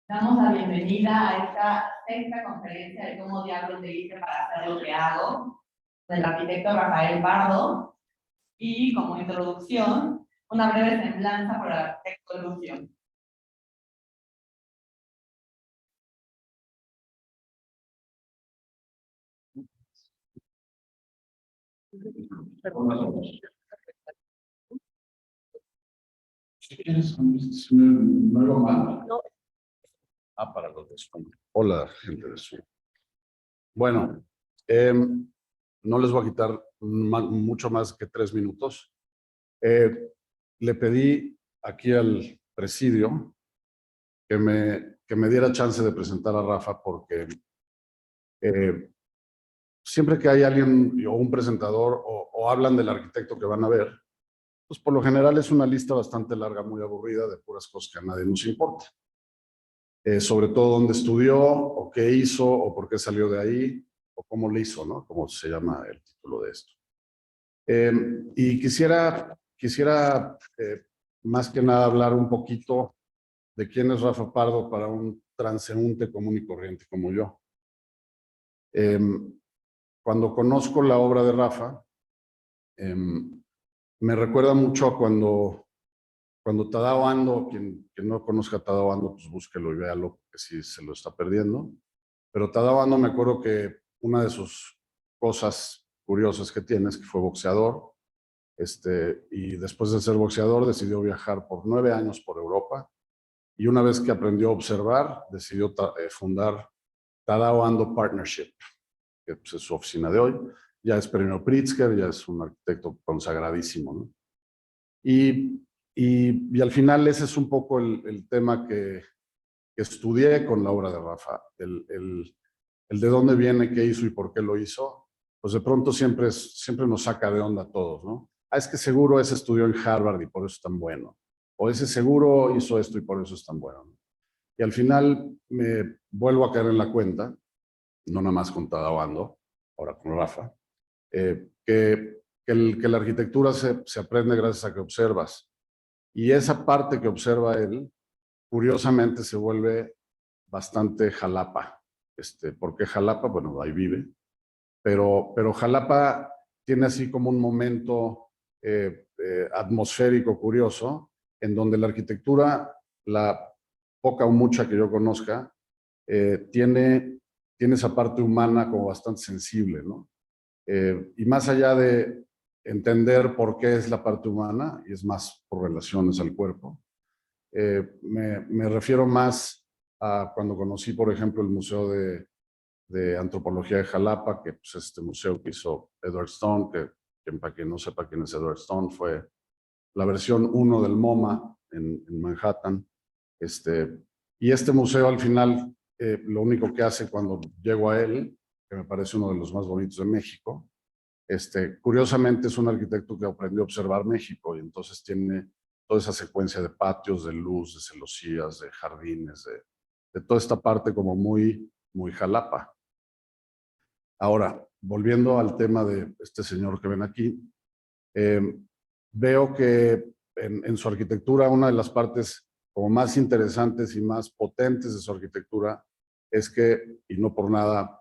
Damos la bienvenida a esta sexta conferencia de cómo diablos te hice para hacer lo que hago, del arquitecto Rafael Pardo, y como introducción, una breve semblanza por el arquitecto Lucio. Si quieres, no lo malo. No. Para los de Zoom. Hola, gente de Zoom. Bueno, no les voy a quitar mucho más que 3 minutos. Le pedí aquí al presidio que me diera chance de presentar a Rafa porque siempre que hay alguien o un presentador o hablan del arquitecto que van a ver, pues por lo general es una lista bastante larga, muy aburrida de puras cosas que a nadie nos importa. Sobre todo dónde estudió, o qué hizo, o por qué salió de ahí, o cómo lo hizo, ¿no? Como se llama el título de esto. Y quisiera más que nada hablar un poquito de quién es Rafa Pardo para un transeúnte común y corriente como yo. Cuando conozco la obra de Rafa, me recuerda mucho a cuando Tadao Ando, quien no conozca a Tadao Ando, pues búsquelo y véalo, que sí se lo está perdiendo. Pero Tadao Ando, me acuerdo que una de sus cosas curiosas que tiene es que fue boxeador, y después de ser boxeador decidió viajar por 9 años por Europa, y una vez que aprendió a observar, decidió fundar Tadao Ando Partnership, que pues, es su oficina de hoy. Ya es premio Pritzker, ya es un arquitecto consagradísimo, ¿no? Y al final ese es un poco el tema que estudié con la obra de Rafa, el de dónde viene, qué hizo y por qué lo hizo. Pues de pronto siempre nos saca de onda a todos, ¿no? Es que seguro ese estudió en Harvard y por eso es tan bueno. O ese seguro hizo esto y por eso es tan bueno, ¿no? Y al final me vuelvo a caer en la cuenta, no nada más con Tadao Ando, ahora con Rafa, que la arquitectura se aprende gracias a que observas. Y esa parte que observa él, curiosamente se vuelve bastante Jalapa. ¿Por qué Jalapa? Bueno, ahí vive. Pero Jalapa tiene así como un momento atmosférico curioso, en donde la arquitectura, la poca o mucha que yo conozca, tiene esa parte humana como bastante sensible, ¿no? Y más allá de entender por qué es la parte humana, y es más por relaciones al cuerpo, me refiero más a cuando conocí, por ejemplo, el Museo de Antropología de Jalapa, que pues, es este museo que hizo Edward Stone, que para quien no sepa quién es Edward Stone, fue la versión 1 del MoMA en Manhattan. Y este museo al final, lo único que hace cuando llego a él, que me parece uno de los más bonitos de México, curiosamente es un arquitecto que aprendió a observar México y entonces tiene toda esa secuencia de patios, de luz, de celosías, de jardines, de toda esta parte como muy, muy Jalapa. Ahora, volviendo al tema de este señor que ven aquí, veo que en su arquitectura una de las partes como más interesantes y más potentes de su arquitectura es que, y no por nada,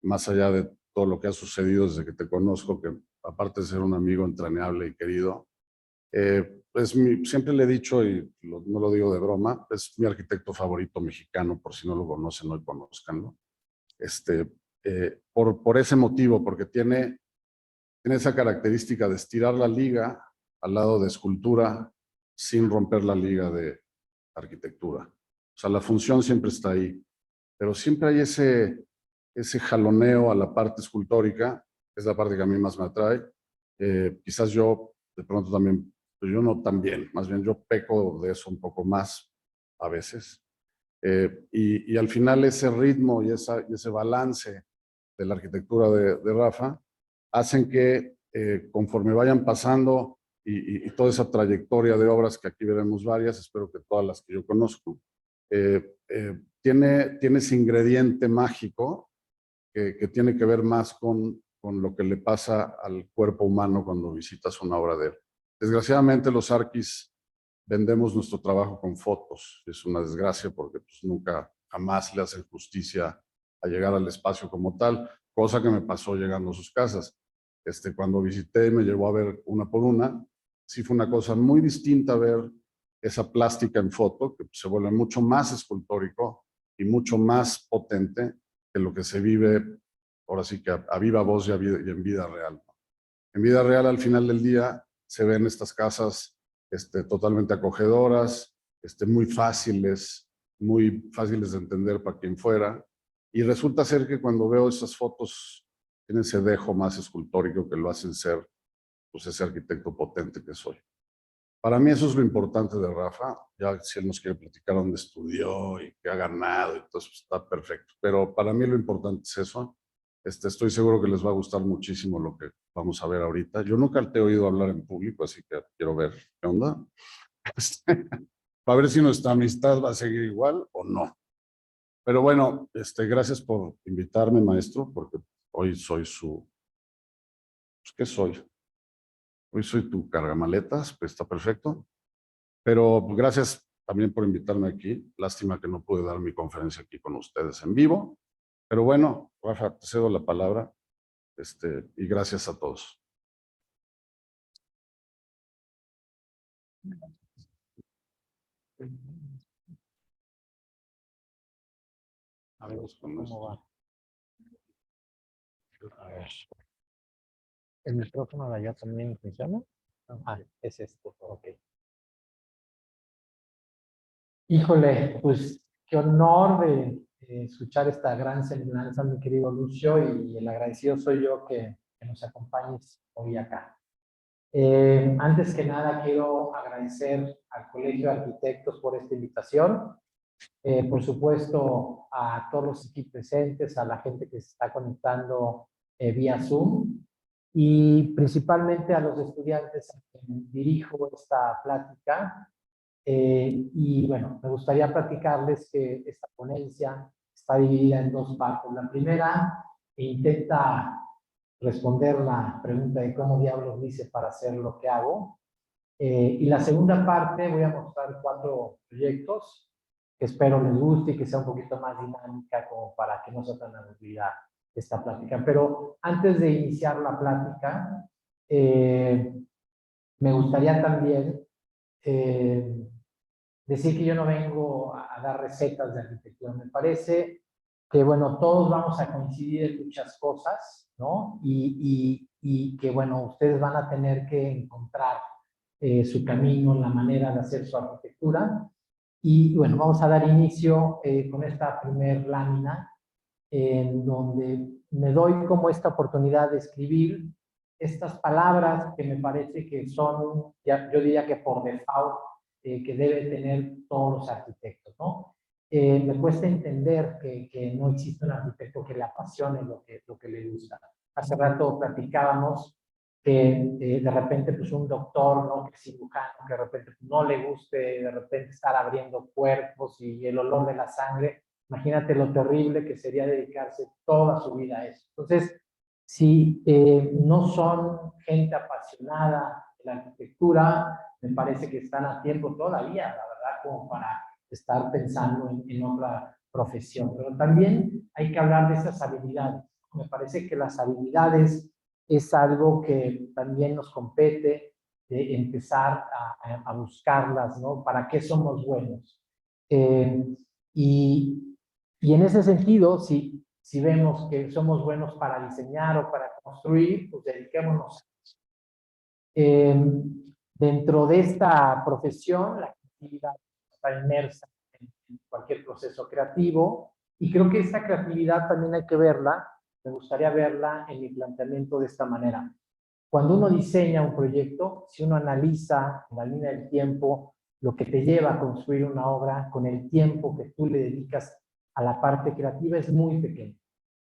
más allá de todo lo que ha sucedido desde que te conozco, que aparte de ser un amigo entrañable y querido, pues siempre le he dicho, y no lo digo de broma, es mi arquitecto favorito mexicano, por si no lo conocen, hoy conozcanlo. Por ese motivo, porque tiene esa característica de estirar la liga al lado de escultura sin romper la liga de arquitectura. O sea, la función siempre está ahí, pero siempre hay ese jaloneo a la parte escultórica, que es la parte que a mí más me atrae. Quizás yo de pronto también, pero yo no tan bien, más bien yo peco de eso un poco más a veces. Y al final ese ritmo y ese balance de la arquitectura de Rafa hacen que conforme vayan pasando y toda esa trayectoria de obras, que aquí veremos varias, espero que todas las que yo conozco, tiene ese ingrediente mágico que tiene que ver más con lo que le pasa al cuerpo humano cuando visitas una obra de él. Desgraciadamente los arquis vendemos nuestro trabajo con fotos. Es una desgracia porque pues, nunca, jamás le hacen justicia a llegar al espacio como tal, cosa que me pasó llegando a sus casas. Cuando visité, me llevó a ver una por una. Sí fue una cosa muy distinta ver esa plástica en foto, que se vuelve mucho más escultórico y mucho más potente que lo que se vive, ahora sí que a viva voz y en vida real. En vida real, al final del día, se ven estas casas totalmente acogedoras, muy fáciles de entender para quien fuera. Y resulta ser que cuando veo esas fotos, tienen ese dejo más escultórico que lo hacen ser pues, ese arquitecto potente que soy. Para mí eso es lo importante de Rafa. Ya si él nos quiere platicar dónde estudió y qué ha ganado, entonces pues, está perfecto. Pero para mí lo importante es eso. Estoy seguro que les va a gustar muchísimo lo que vamos a ver ahorita. Yo nunca te he oído hablar en público, así que quiero ver qué onda. Para ver si nuestra amistad va a seguir igual o no. Pero bueno, gracias por invitarme, maestro, porque hoy soy su... Pues, ¿qué soy? Hoy soy tu cargamaletas, pues está perfecto. Pero pues, gracias también por invitarme aquí. Lástima que no pude dar mi conferencia aquí con ustedes en vivo. Pero bueno, Rafa, te cedo la palabra y gracias a todos. A ver, ¿cómo va? A ver. ¿El micrófono de allá también funciona? Ah, es esto, ok. Híjole, pues qué honor de escuchar esta gran semblanza, mi querido Lucio, y el agradecido soy yo que nos acompañes hoy acá. Antes que nada, quiero agradecer al Colegio de Arquitectos por esta invitación. Por supuesto, a todos los aquí presentes, a la gente que se está conectando vía Zoom y principalmente a los estudiantes a quien dirijo esta plática. Y bueno, me gustaría platicarles que esta ponencia está dividida en dos partes. La primera intenta responder la pregunta de cómo diablos hice para hacer lo que hago. Y la segunda parte voy a mostrar 4 proyectos que espero les guste y que sea un poquito más dinámica como para que no sea tan aburrida esta plática. Pero antes de iniciar la plática, me gustaría también decir que yo no vengo a dar recetas de arquitectura. Me parece que, bueno, todos vamos a coincidir en muchas cosas, ¿no? Y que, bueno, ustedes van a tener que encontrar su camino, la manera de hacer su arquitectura. Y bueno, vamos a dar inicio con esta primer lámina, en donde me doy como esta oportunidad de escribir estas palabras que me parece que son, yo diría que por default, que deben tener todos los arquitectos, ¿no? Me cuesta entender que no existe un arquitecto que le apasione lo que le gusta. Hace rato platicábamos que de repente pues un doctor, ¿no? Que es cirujano, que de repente no le guste de repente estar abriendo cuerpos y el olor de la sangre. Imagínate lo terrible que sería dedicarse toda su vida a eso. Entonces, si no son gente apasionada de la arquitectura, me parece que están a tiempo todavía, la verdad, como para estar pensando en otra profesión. Pero también hay que hablar de esas habilidades. Me parece que las habilidades es algo que también nos compete de empezar a buscarlas, ¿no? ¿Para qué somos buenos? Y en ese sentido, si vemos que somos buenos para diseñar o para construir, pues dediquémonos. Dentro de esta profesión, la creatividad está inmersa en cualquier proceso creativo, y creo que esta creatividad también hay que verla, me gustaría verla en mi planteamiento de esta manera. Cuando uno diseña un proyecto, si uno analiza en la línea del tiempo lo que te lleva a construir una obra con el tiempo que tú le dedicas a la parte creativa, es muy pequeño.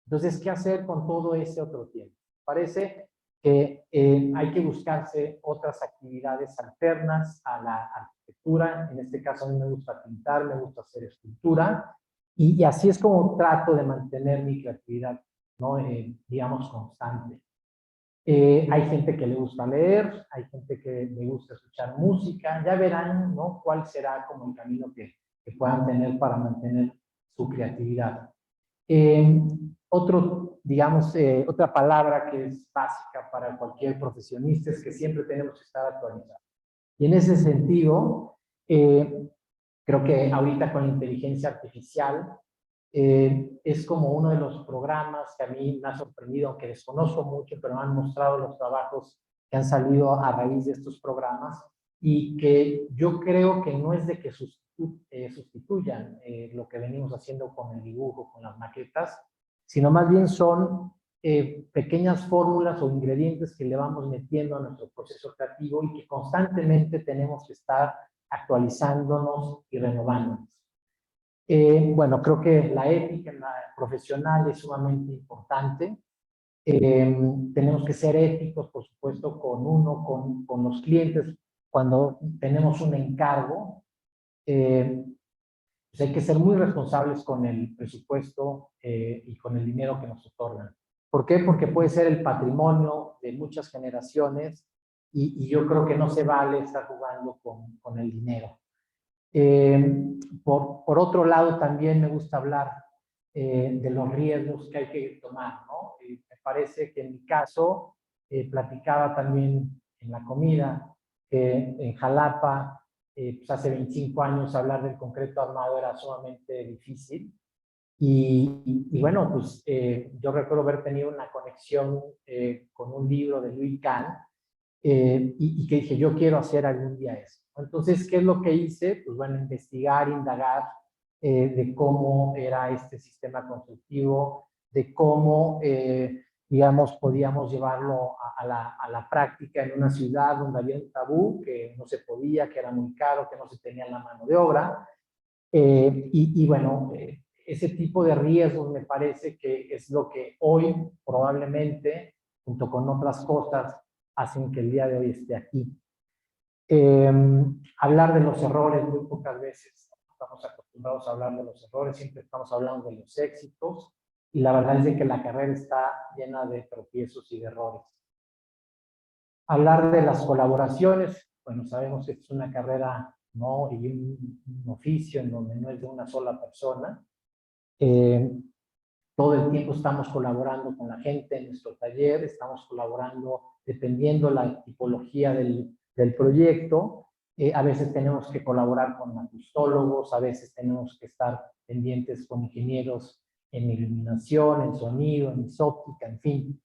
Entonces, ¿qué hacer con todo ese otro tiempo? Parece que hay que buscarse otras actividades alternas a la arquitectura. En este caso, a mí me gusta pintar, me gusta hacer escultura, y así es como trato de mantener mi creatividad, ¿no? Digamos, constante. Hay gente que le gusta leer, hay gente que le gusta escuchar música, ya verán, ¿no?, cuál será como el camino que puedan tener para mantener su creatividad. Digamos, otra palabra que es básica para cualquier profesionista es que siempre tenemos que estar actualizados. Y en ese sentido, creo que ahorita con la inteligencia artificial es como uno de los programas que a mí me ha sorprendido, aunque desconozco mucho, pero me han mostrado los trabajos que han salido a raíz de estos programas y que yo creo que no es de que sustituyan lo que venimos haciendo con el dibujo, con las maquetas, sino más bien son pequeñas fórmulas o ingredientes que le vamos metiendo a nuestro proceso creativo y que constantemente tenemos que estar actualizándonos y renovándonos. Bueno, creo que la ética profesional es sumamente importante. Tenemos que ser éticos, por supuesto, con los clientes. Cuando tenemos un encargo, pues hay que ser muy responsables con el presupuesto y con el dinero que nos otorgan. ¿Por qué? Porque puede ser el patrimonio de muchas generaciones y yo creo que no se vale estar jugando con el dinero. Por otro lado, también me gusta hablar de los riesgos que hay que tomar, ¿no? Me parece que en mi caso, platicaba también en la comida, que en Jalapa, pues hace 25 años hablar del concreto armado era sumamente difícil. Y bueno, pues yo recuerdo haber tenido una conexión con un libro de Louis Kahn, y que dije, yo quiero hacer algún día eso. Entonces, ¿qué es lo que hice? Pues bueno, investigar, indagar de cómo era este sistema constructivo, de cómo, digamos, podíamos llevarlo a la práctica en una ciudad donde había un tabú, que no se podía, que era muy caro, que no se tenía la mano de obra. Y bueno, ese tipo de riesgos me parece que es lo que hoy probablemente, junto con otras cosas, hacen que el día de hoy esté aquí. Hablar de los errores, muy pocas veces estamos acostumbrados a hablar de los errores, siempre estamos hablando de los éxitos, y la verdad es de que la carrera está llena de tropiezos y de errores. Hablar de las colaboraciones, bueno, sabemos que es una carrera, ¿no?, y un oficio en donde no es de una sola persona. Todo el tiempo estamos colaborando con la gente en nuestro taller, estamos colaborando dependiendo la tipología del proyecto. A veces tenemos que colaborar con acustólogos, a veces tenemos que estar pendientes con ingenieros en iluminación, en sonido, en isóptica, en fin.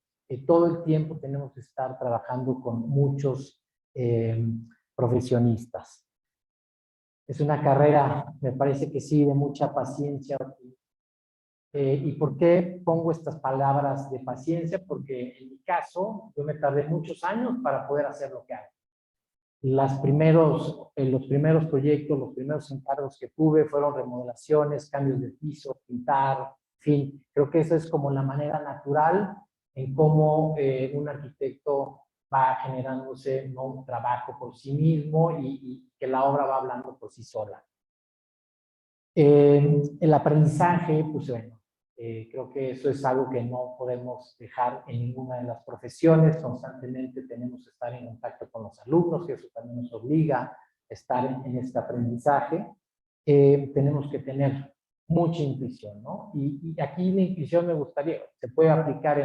Todo el tiempo tenemos que estar trabajando con muchos profesionistas. Es una carrera, me parece que sí, de mucha paciencia. ¿Y por qué pongo estas palabras de paciencia? Porque en mi caso, yo me tardé muchos años para poder hacer lo que hago. Los primeros proyectos, los primeros encargos que tuve fueron remodelaciones, cambios de piso, pintar, en fin. Creo que esa es como la manera natural en cómo un arquitecto va generándose, ¿no?, un trabajo por sí mismo y que la obra va hablando por sí sola. El aprendizaje, pues bueno, creo que eso es algo que no podemos dejar en ninguna de las profesiones. Constantemente tenemos que estar en contacto con los alumnos, que eso también nos obliga a estar en este aprendizaje. Tenemos que tener mucha intuición, ¿no? Y aquí la intuición me gustaría, se puede aplicar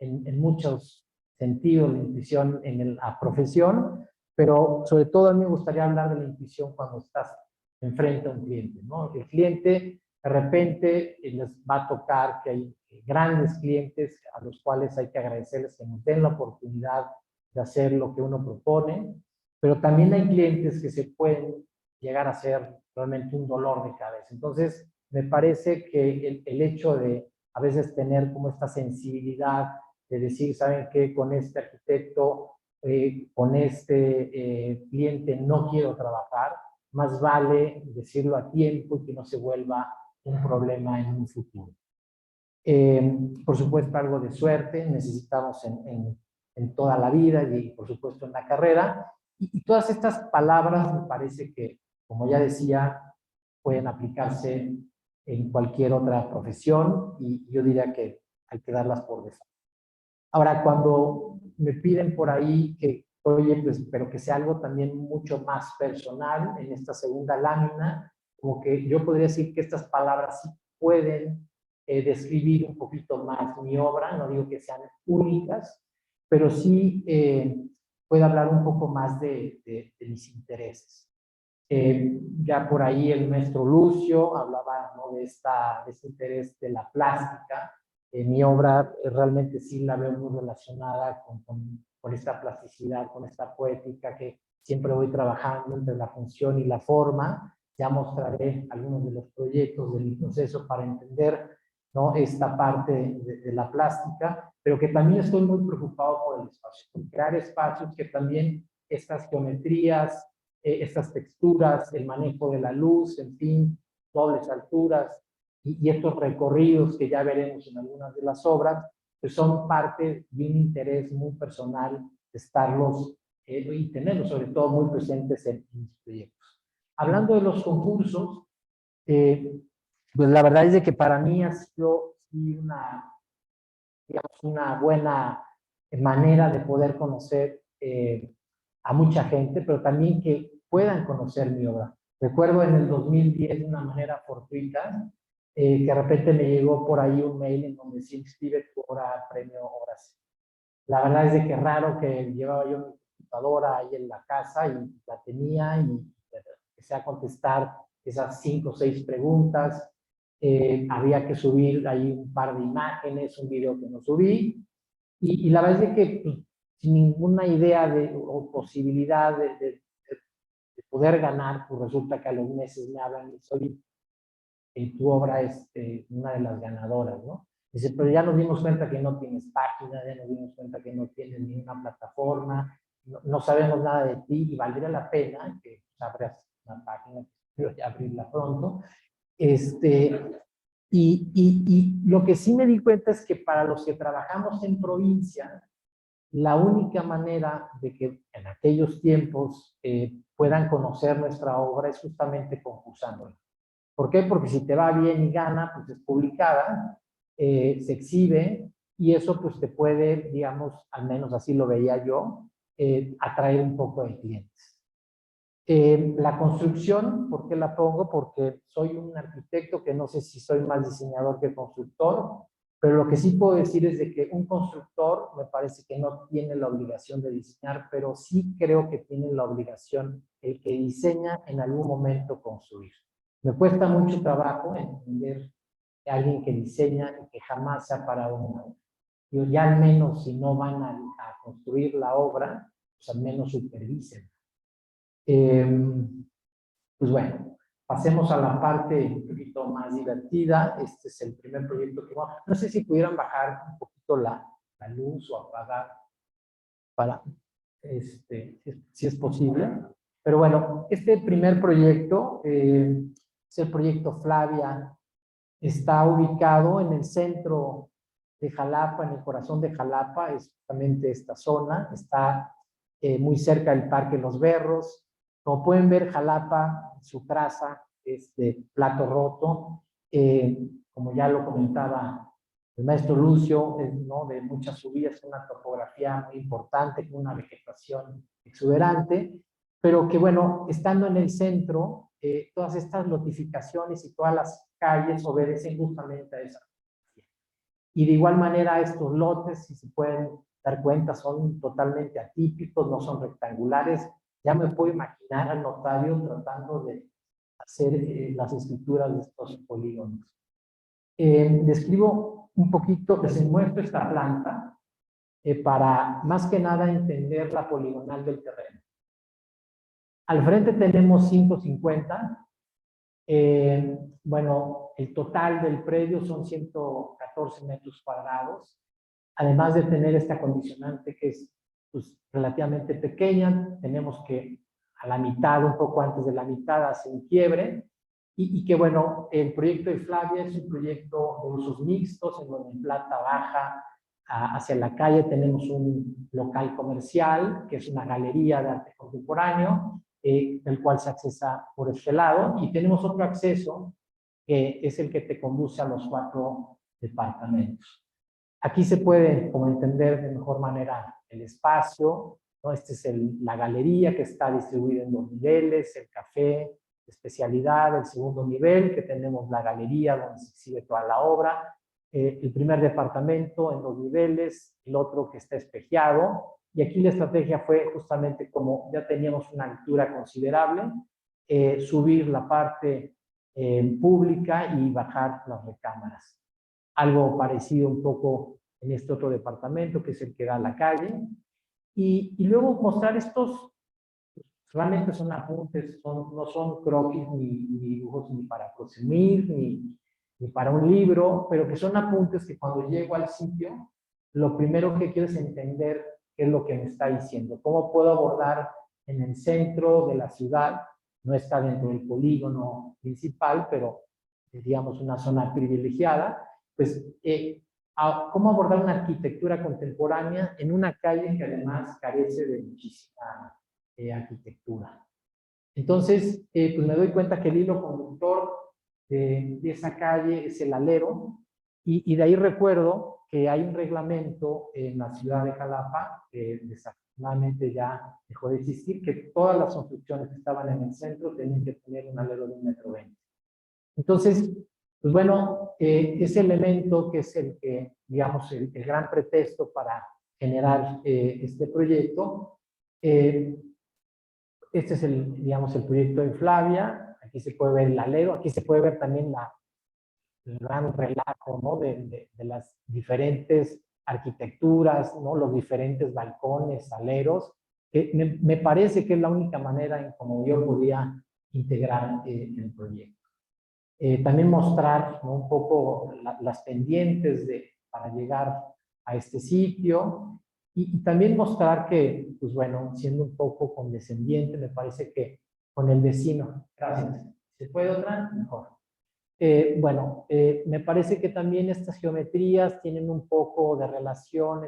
en muchos sentidos la intuición en la profesión, pero sobre todo a mí me gustaría hablar de la intuición cuando estás enfrente a un cliente, ¿no? El cliente, de repente, les va a tocar que hay grandes clientes a los cuales hay que agradecerles que nos den la oportunidad de hacer lo que uno propone, pero también hay clientes que se pueden llegar a ser realmente un dolor de cabeza. Entonces, me parece que el hecho de a veces tener como esta sensibilidad de decir, ¿saben qué? Con este arquitecto, con este cliente no quiero trabajar, más vale decirlo a tiempo y que no se vuelva un problema en un futuro. Por supuesto, algo de suerte necesitamos en toda la vida y por supuesto en la carrera. Y todas estas palabras me parece que, como ya decía, pueden aplicarse en cualquier otra profesión y yo diría que hay que darlas por default. Ahora, cuando me piden por ahí que, oye, pues, pero que sea algo también mucho más personal en esta segunda lámina, como que yo podría decir que estas palabras sí pueden describir un poquito más mi obra, no digo que sean únicas, pero sí puede hablar un poco más de mis intereses. Ya por ahí el maestro Lucio hablaba, ¿no?, de este interés de la plástica. Mi obra realmente sí la veo muy relacionada con esta plasticidad, con esta poética que siempre voy trabajando entre la función y la forma. Ya mostraré algunos de los proyectos del proceso para entender, ¿no?, esta parte de la plástica, pero que también estoy muy preocupado por el espacio, por crear espacios que también estas geometrías, estas texturas, el manejo de la luz, en fin, dobles alturas y estos recorridos que ya veremos en algunas de las obras, que son parte de un interés muy personal de estarlos y tenerlos sobre todo muy presentes en mis proyectos. Hablando de los concursos, pues la verdad es de que para mí ha sido una, digamos, una buena manera de poder conocer a mucha gente, pero también que puedan conocer mi obra. Recuerdo en el 2010, de una manera fortuita, que de repente me llegó por ahí un mail en donde se inscribe tu obra premio Obras. La verdad es de que raro que llevaba yo mi computadora ahí en la casa y la tenía y empecé a contestar esas 5 o 6 preguntas. Había que subir ahí un par de imágenes, un video que no subí. Y la verdad es de que pues, sin ninguna idea o posibilidad de poder ganar, pues resulta que a los meses me hablan y soy, tu obra es una de las ganadoras, ¿no? Dice, pero ya nos dimos cuenta que no tienes página, ya nos dimos cuenta que no tienes ninguna plataforma, no sabemos nada de ti y valdría la pena que abras una página, pero ya abrirla pronto. Y lo que sí me di cuenta es que para los que trabajamos en provincia, la única manera de que en aquellos tiempos puedan conocer nuestra obra es justamente concursándola. ¿Por qué? Porque si te va bien y gana, pues es publicada, se exhibe y eso pues te puede, digamos, al menos así lo veía yo, atraer un poco de clientes. La construcción, ¿por qué la pongo? Porque soy un arquitecto que no sé si soy más diseñador que constructor, pero lo que sí puedo decir es de que un constructor me parece que no tiene la obligación de diseñar, pero sí creo que tiene la obligación el que diseña en algún momento construir. Me cuesta mucho trabajo entender que alguien que diseña y que jamás se ha parado una obra. Yo ya al menos si no van a construir la obra, pues al menos supervisen. Pues bueno, pasemos a la parte un poquito más divertida. Este es el primer proyecto que vamos. No sé si pudieran bajar un poquito la luz o apagar para, si es posible. Pero bueno, este primer proyecto es el proyecto Flavia. Está ubicado en el centro de Jalapa, en el corazón de Jalapa, es justamente esta zona. Está muy cerca del Parque Los Berros. Como pueden ver, Jalapa, su traza es de plato roto. Como ya lo comentaba el maestro Lucio, ¿no?, de muchas subidas, una topografía muy importante, con una vegetación exuberante, pero que bueno, estando en el centro, todas estas notificaciones y todas las calles obedecen justamente a esa. Y de igual manera estos lotes, si se pueden dar cuenta, son totalmente atípicos, no son rectangulares. Ya me puedo imaginar al notario tratando de hacer las escrituras de estos polígonos. Describo un poquito, les muestro esta planta para más que nada entender la poligonal del terreno. Al frente tenemos 550. Bueno, el total del predio son 114 metros cuadrados. Además de tener esta condicionante que es pues, relativamente pequeña, tenemos que a la mitad, un poco antes de la mitad, hace un quiebre. Y que bueno, el proyecto de Flavia es un proyecto de usos mixtos, en donde en planta baja hacia la calle tenemos un local comercial, que es una galería de arte contemporáneo, del cual se accesa por este lado, y tenemos otro acceso, que es el que te conduce a los 4 departamentos. Aquí se puede, como entender de mejor manera, el espacio, ¿no? Este es la galería que está distribuida en 2 niveles, el café, especialidad, el segundo nivel, que tenemos la galería donde se exhibe toda la obra, el primer departamento en 2 niveles, el otro que está espejeado, y aquí la estrategia fue justamente como ya teníamos una altura considerable, subir la parte pública y bajar las recámaras. Algo parecido un poco en este otro departamento, que es el que da a la calle, y luego mostrar estos, realmente son apuntes, no son croquis ni dibujos ni para presumir, ni para un libro, pero que son apuntes que cuando llego al sitio, lo primero que quiero es entender qué es lo que me está diciendo, cómo puedo abordar en el centro de la ciudad, no está dentro del polígono principal, pero digamos una zona privilegiada, pues cómo abordar una arquitectura contemporánea en una calle que además carece de muchísima arquitectura. Entonces, pues me doy cuenta que el hilo conductor de esa calle es el alero, y de ahí recuerdo que hay un reglamento en la ciudad de Jalapa, que desafortunadamente ya dejó de existir, que todas las construcciones que estaban en el centro tenían que tener un alero de 1,20 m. Entonces, pues bueno, ese elemento que es el que, digamos, el gran pretexto para generar este proyecto, este es digamos, el proyecto de Flavia. Aquí se puede ver el alero, aquí se puede ver también el gran relajo, ¿no? de las diferentes arquitecturas, ¿no? Los diferentes balcones, aleros, que me parece que es la única manera en cómo yo podía integrar el proyecto. También mostrar, ¿no? Un poco las pendientes para llegar a este sitio, y también mostrar que, pues bueno, siendo un poco condescendiente, me parece que con el vecino, gracias, ¿se puede otra? Mejor. Bueno, me parece que también estas geometrías tienen un poco de relación,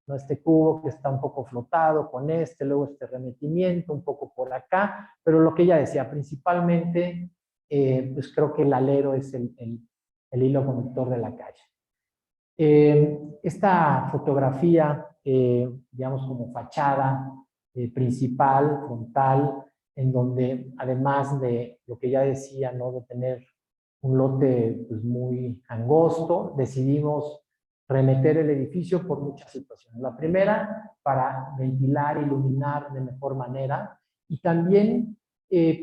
¿no? Este cubo que está un poco flotado con luego este remetimiento un poco por acá, pero lo que ella decía, principalmente, pues creo que el alero es el hilo conductor de la calle. Esta fotografía, digamos como fachada principal, frontal, en donde además de lo que ya decía, ¿no? De tener un lote pues, muy angosto, decidimos remeter el edificio por muchas situaciones. La primera, para ventilar, iluminar de mejor manera, y también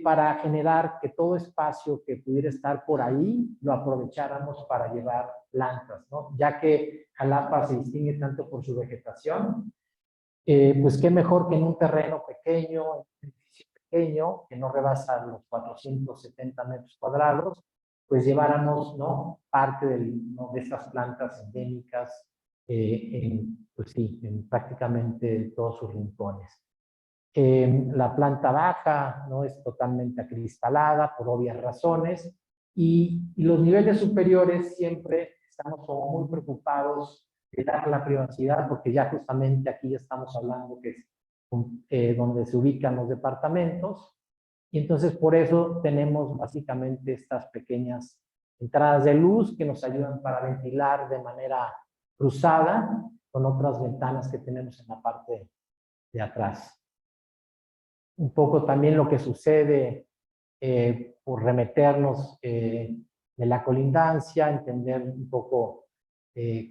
para generar que todo espacio que pudiera estar por ahí lo aprovecháramos para llevar plantas, ¿no? Ya que Jalapa se distingue tanto por su vegetación, pues qué mejor que en un terreno pequeño, en un edificio pequeño, que no rebasa los 470 metros cuadrados, pues lleváramos, ¿no? Parte ¿no? de estas plantas endémicas pues sí, en prácticamente todos sus rincones. La planta baja, ¿no? Es totalmente acristalada por obvias razones, y los niveles superiores siempre estamos como muy preocupados de dar la privacidad, porque ya justamente aquí ya estamos hablando que es donde se ubican los departamentos, y entonces por eso tenemos básicamente estas pequeñas entradas de luz que nos ayudan para ventilar de manera cruzada con otras ventanas que tenemos en la parte de atrás. Un poco también lo que sucede por remeternos de la colindancia, entender un poco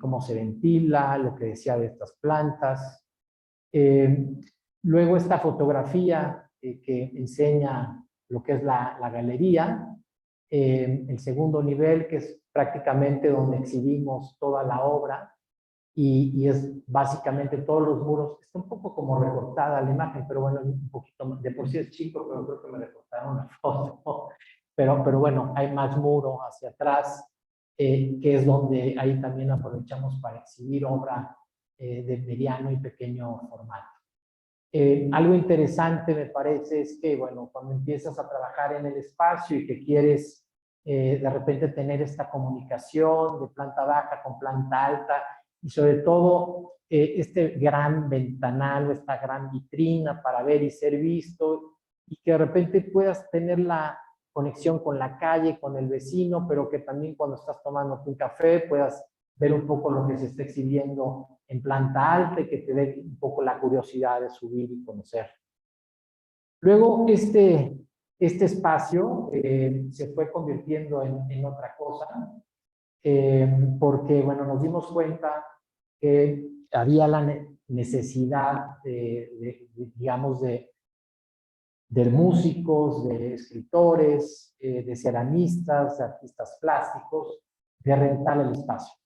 cómo se ventila, lo que decía de estas plantas. Luego esta fotografía que enseña lo que es la galería, el segundo nivel, que es prácticamente donde exhibimos toda la obra, y es básicamente todos los muros. Está un poco como recortada la imagen, pero bueno, un poquito, de por sí es chico, pero creo que me recortaron la foto. Pero bueno, hay más muro hacia atrás, que es donde ahí también aprovechamos para exhibir obra de mediano y pequeño formato. Algo interesante me parece es que, bueno, cuando empiezas a trabajar en el espacio y que quieres de repente tener esta comunicación de planta baja con planta alta, y sobre todo este gran ventanal o esta gran vitrina para ver y ser visto, y que de repente puedas tener la conexión con la calle, con el vecino, pero que también cuando estás tomando un café puedas ver un poco lo que se está exhibiendo en planta alta y que te dé un poco la curiosidad de subir y conocer. Luego, este espacio se fue convirtiendo en otra cosa, porque, bueno, nos dimos cuenta que había la necesidad digamos, de músicos, de escritores, de ceramistas, de artistas plásticos, de rentar el espacio.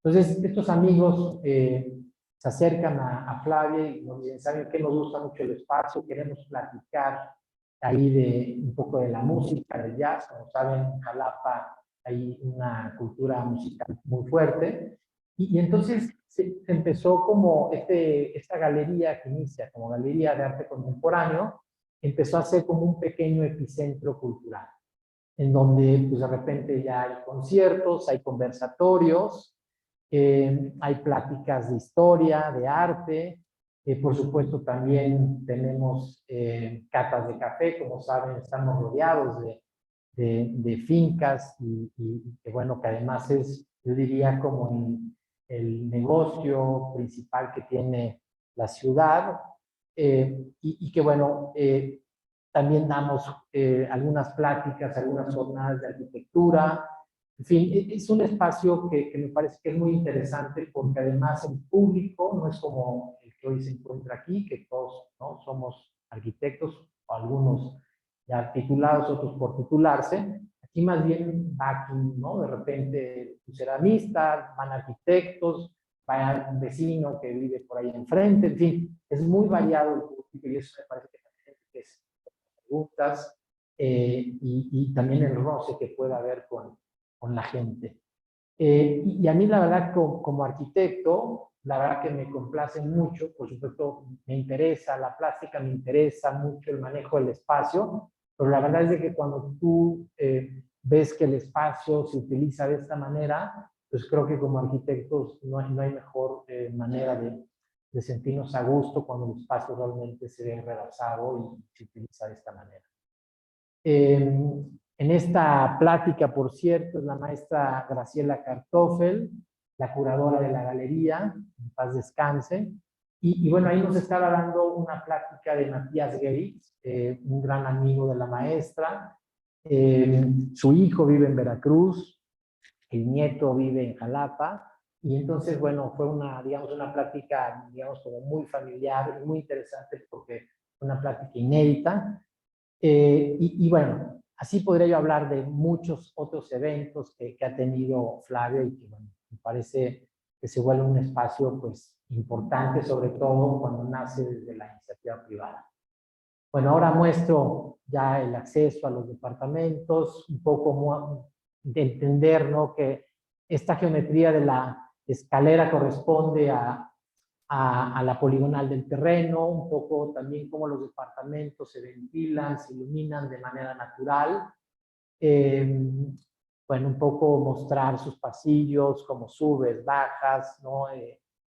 Entonces, estos amigos se acercan a Flavia y nos dicen, ¿saben qué? Nos gusta mucho el espacio, queremos platicar ahí de un poco de la música, del jazz. Como saben, en Jalapa hay una cultura musical muy fuerte. Y entonces se empezó como esta galería que inicia como Galería de Arte Contemporáneo, empezó a ser como un pequeño epicentro cultural, en donde pues de repente ya hay conciertos, hay conversatorios, hay pláticas de historia, de arte, por supuesto también tenemos catas de café. Como saben, estamos rodeados de fincas y que bueno, que además es, yo diría, como el negocio principal que tiene la ciudad, y que bueno, también damos algunas pláticas, algunas jornadas de arquitectura. En fin, es un espacio que me parece que es muy interesante, porque además el público no es como el que hoy se encuentra aquí, que todos, ¿no?, somos arquitectos, o algunos ya titulados, otros por titularse. Aquí más bien va quien, ¿no?, de repente un ceramista, van arquitectos, va un vecino que vive por ahí enfrente. En fin, es muy variado el público, y eso me parece que es preguntas, y también el roce que pueda haber con la gente. Y a mí, la verdad, como arquitecto, la verdad que me complace mucho. Por supuesto, me interesa la plástica, me interesa mucho el manejo del espacio, pero la verdad es de que cuando tú ves que el espacio se utiliza de esta manera, pues creo que como arquitectos no hay mejor manera de sentirnos a gusto cuando el espacio realmente se ve rebasado y se utiliza de esta manera. En esta plática, por cierto, es la maestra Graciela Kartoffel, la curadora de la galería, en paz descanse. Y bueno, ahí nos estaba dando una plática de Matías Geritz, un gran amigo de la maestra. Su hijo vive en Veracruz, el nieto vive en Jalapa. Y entonces, bueno, fue digamos, una plática, digamos, como muy familiar y muy interesante, porque fue una plática inédita. Y bueno, así podría yo hablar de muchos otros eventos que ha tenido Flavia, y que bueno, me parece que se vuelve un espacio pues importante, sobre todo cuando nace desde la iniciativa privada. Bueno, ahora muestro ya el acceso a los departamentos, un poco de entender, ¿no?, que esta geometría de la escalera corresponde a la poligonal del terreno, un poco también cómo los departamentos se ventilan, se iluminan de manera natural. Bueno, un poco mostrar sus pasillos, cómo subes, bajas, ¿no?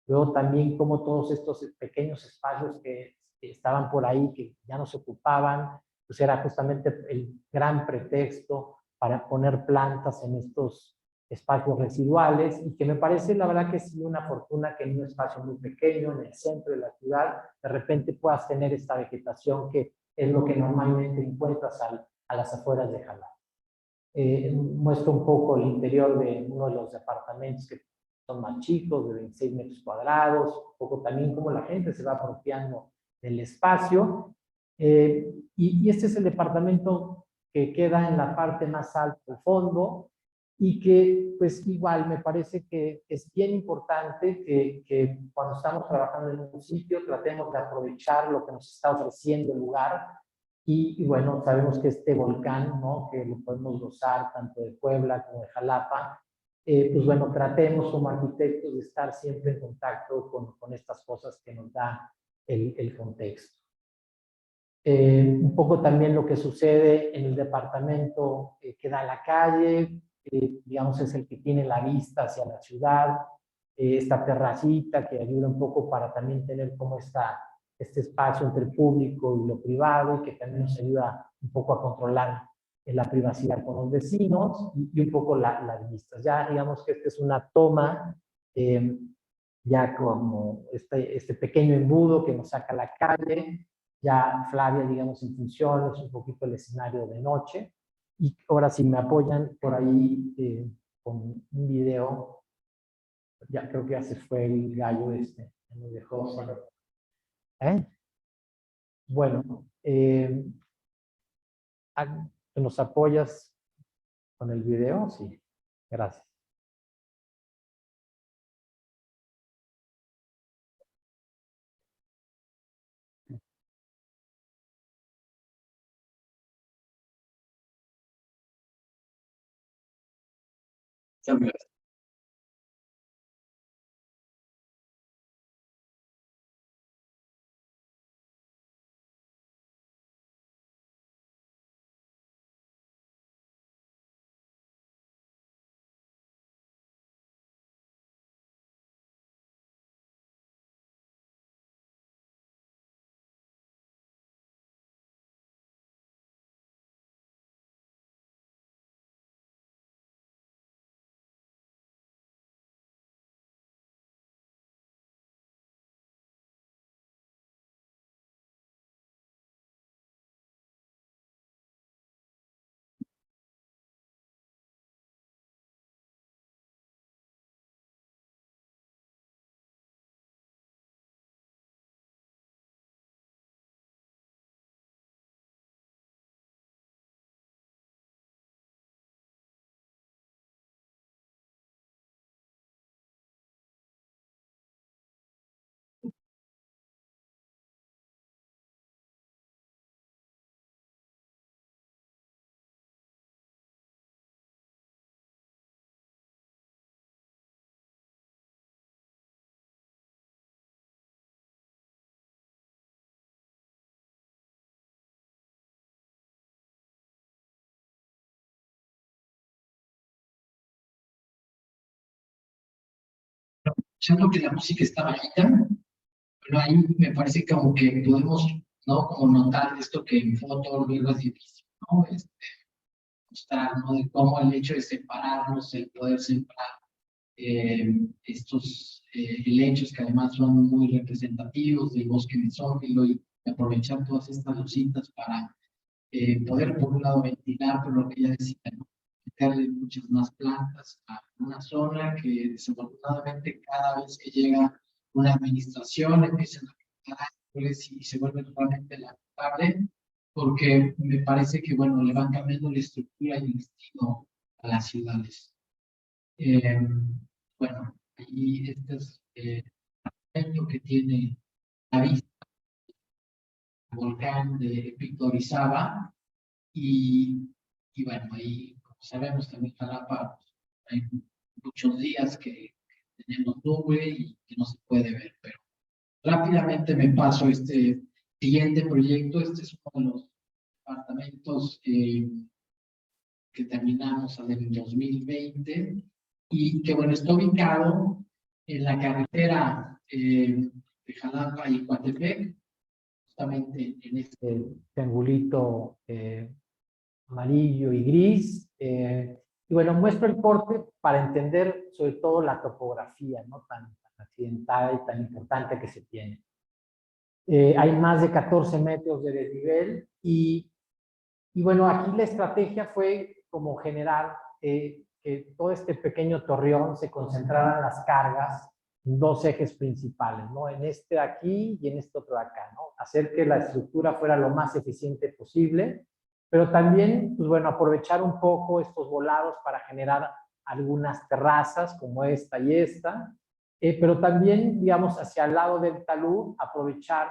Luego también cómo todos estos pequeños espacios que estaban por ahí, que ya no se ocupaban, pues era justamente el gran pretexto para poner plantas en estos espacios residuales, y que me parece, la verdad, que sí, una fortuna que en un espacio muy pequeño, en el centro de la ciudad, de repente puedas tener esta vegetación que es lo que normalmente encuentras a las afueras de Jalapa. Muestro un poco el interior de uno de los departamentos, que son más chicos, de 26 metros cuadrados, un poco también cómo la gente se va apropiando del espacio. Y este es el departamento que queda en la parte más alta del fondo, y que pues igual me parece que es bien importante que cuando estamos trabajando en un sitio tratemos de aprovechar lo que nos está ofreciendo el lugar. Y bueno, sabemos que este volcán, ¿no?, que lo podemos gozar tanto de Puebla como de Jalapa, pues bueno, tratemos como arquitectos de estar siempre en contacto con estas cosas que nos da el contexto. Un poco también lo que sucede en el departamento que da a la calle, digamos, es el que tiene la vista hacia la ciudad, esta terracita que ayuda un poco para también tener como este espacio entre el público y lo privado, y que también nos ayuda un poco a controlar la privacidad con los vecinos, y un poco las vistas. Ya digamos que esta es una toma ya como este pequeño embudo que nos saca a la calle, ya Flavia, digamos, en funciones, un poquito el escenario de noche. Y ahora si me apoyan por ahí con un video, ya creo que ya se fue el gallo me dejó. Bueno, ¿nos apoyas con el video? Sí, gracias. Siento que la música está bajita, pero ahí me parece como que podemos, ¿no? Como notar esto que en foto luego es difícil, ¿no? Mostrar, ¿no? De cómo el hecho de separarnos, el poder separar estos helechos que además son muy representativos del bosque mesófilo y aprovechar todas estas lucitas para poder, por un lado, ventilar, pero lo que ella decía, ¿no? Meterle muchas más plantas a una zona que desafortunadamente cada vez que llega una administración empiezan a quitar árboles y se vuelve realmente lamentable porque me parece que, bueno, le van cambiando la estructura y el destino a las ciudades. Bueno, ahí este es el que tiene la vista del volcán de Picto Orizaba y bueno, ahí, como sabemos, también Jalapa, hay muchos días que tenemos nube y que no se puede ver, pero rápidamente me paso este siguiente proyecto. Este es uno de los departamentos que terminamos en el 2020 y que, bueno, está ubicado en la carretera de Jalapa y Coatepec, justamente en este triangulito amarillo y gris. Y bueno, muestro el corte para entender sobre todo la topografía, ¿no? Tan accidentada y tan importante que se tiene. Hay más de 14 metros de desnivel y bueno, aquí la estrategia fue como generar que todo este pequeño torreón se concentraran las cargas en dos ejes principales, ¿no? En este de aquí y en este otro de acá, ¿no? Hacer que la estructura fuera lo más eficiente posible, pero también, pues bueno, aprovechar un poco estos volados para generar algunas terrazas como esta y esta, pero también, digamos, hacia el lado del talud, aprovechar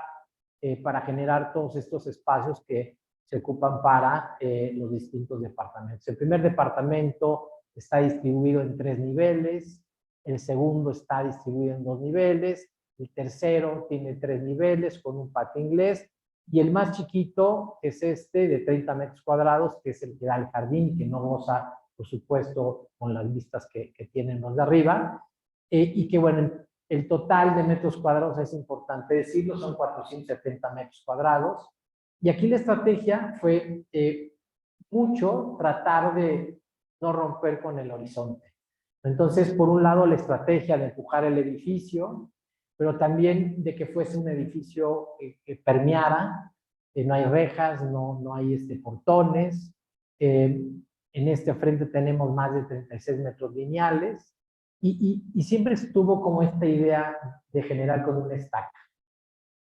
para generar todos estos espacios que se ocupan para los distintos departamentos. El primer departamento está distribuido en 3 niveles, el segundo está distribuido en 2 niveles, el tercero tiene 3 niveles con un patio inglés, y el más chiquito es este de 30 metros cuadrados, que es el que da al jardín, que no goza, por supuesto, con las vistas que tienen los de arriba, y que, bueno, el total de metros cuadrados es importante decirlo, son 470 metros cuadrados, y aquí la estrategia fue mucho tratar de no romper con el horizonte. Entonces, por un lado, la estrategia de empujar el edificio, pero también de que fuese un edificio que permeara, no hay rejas, no hay portones. En este frente tenemos más de 36 metros lineales y siempre estuvo como esta idea de generar con una estaca,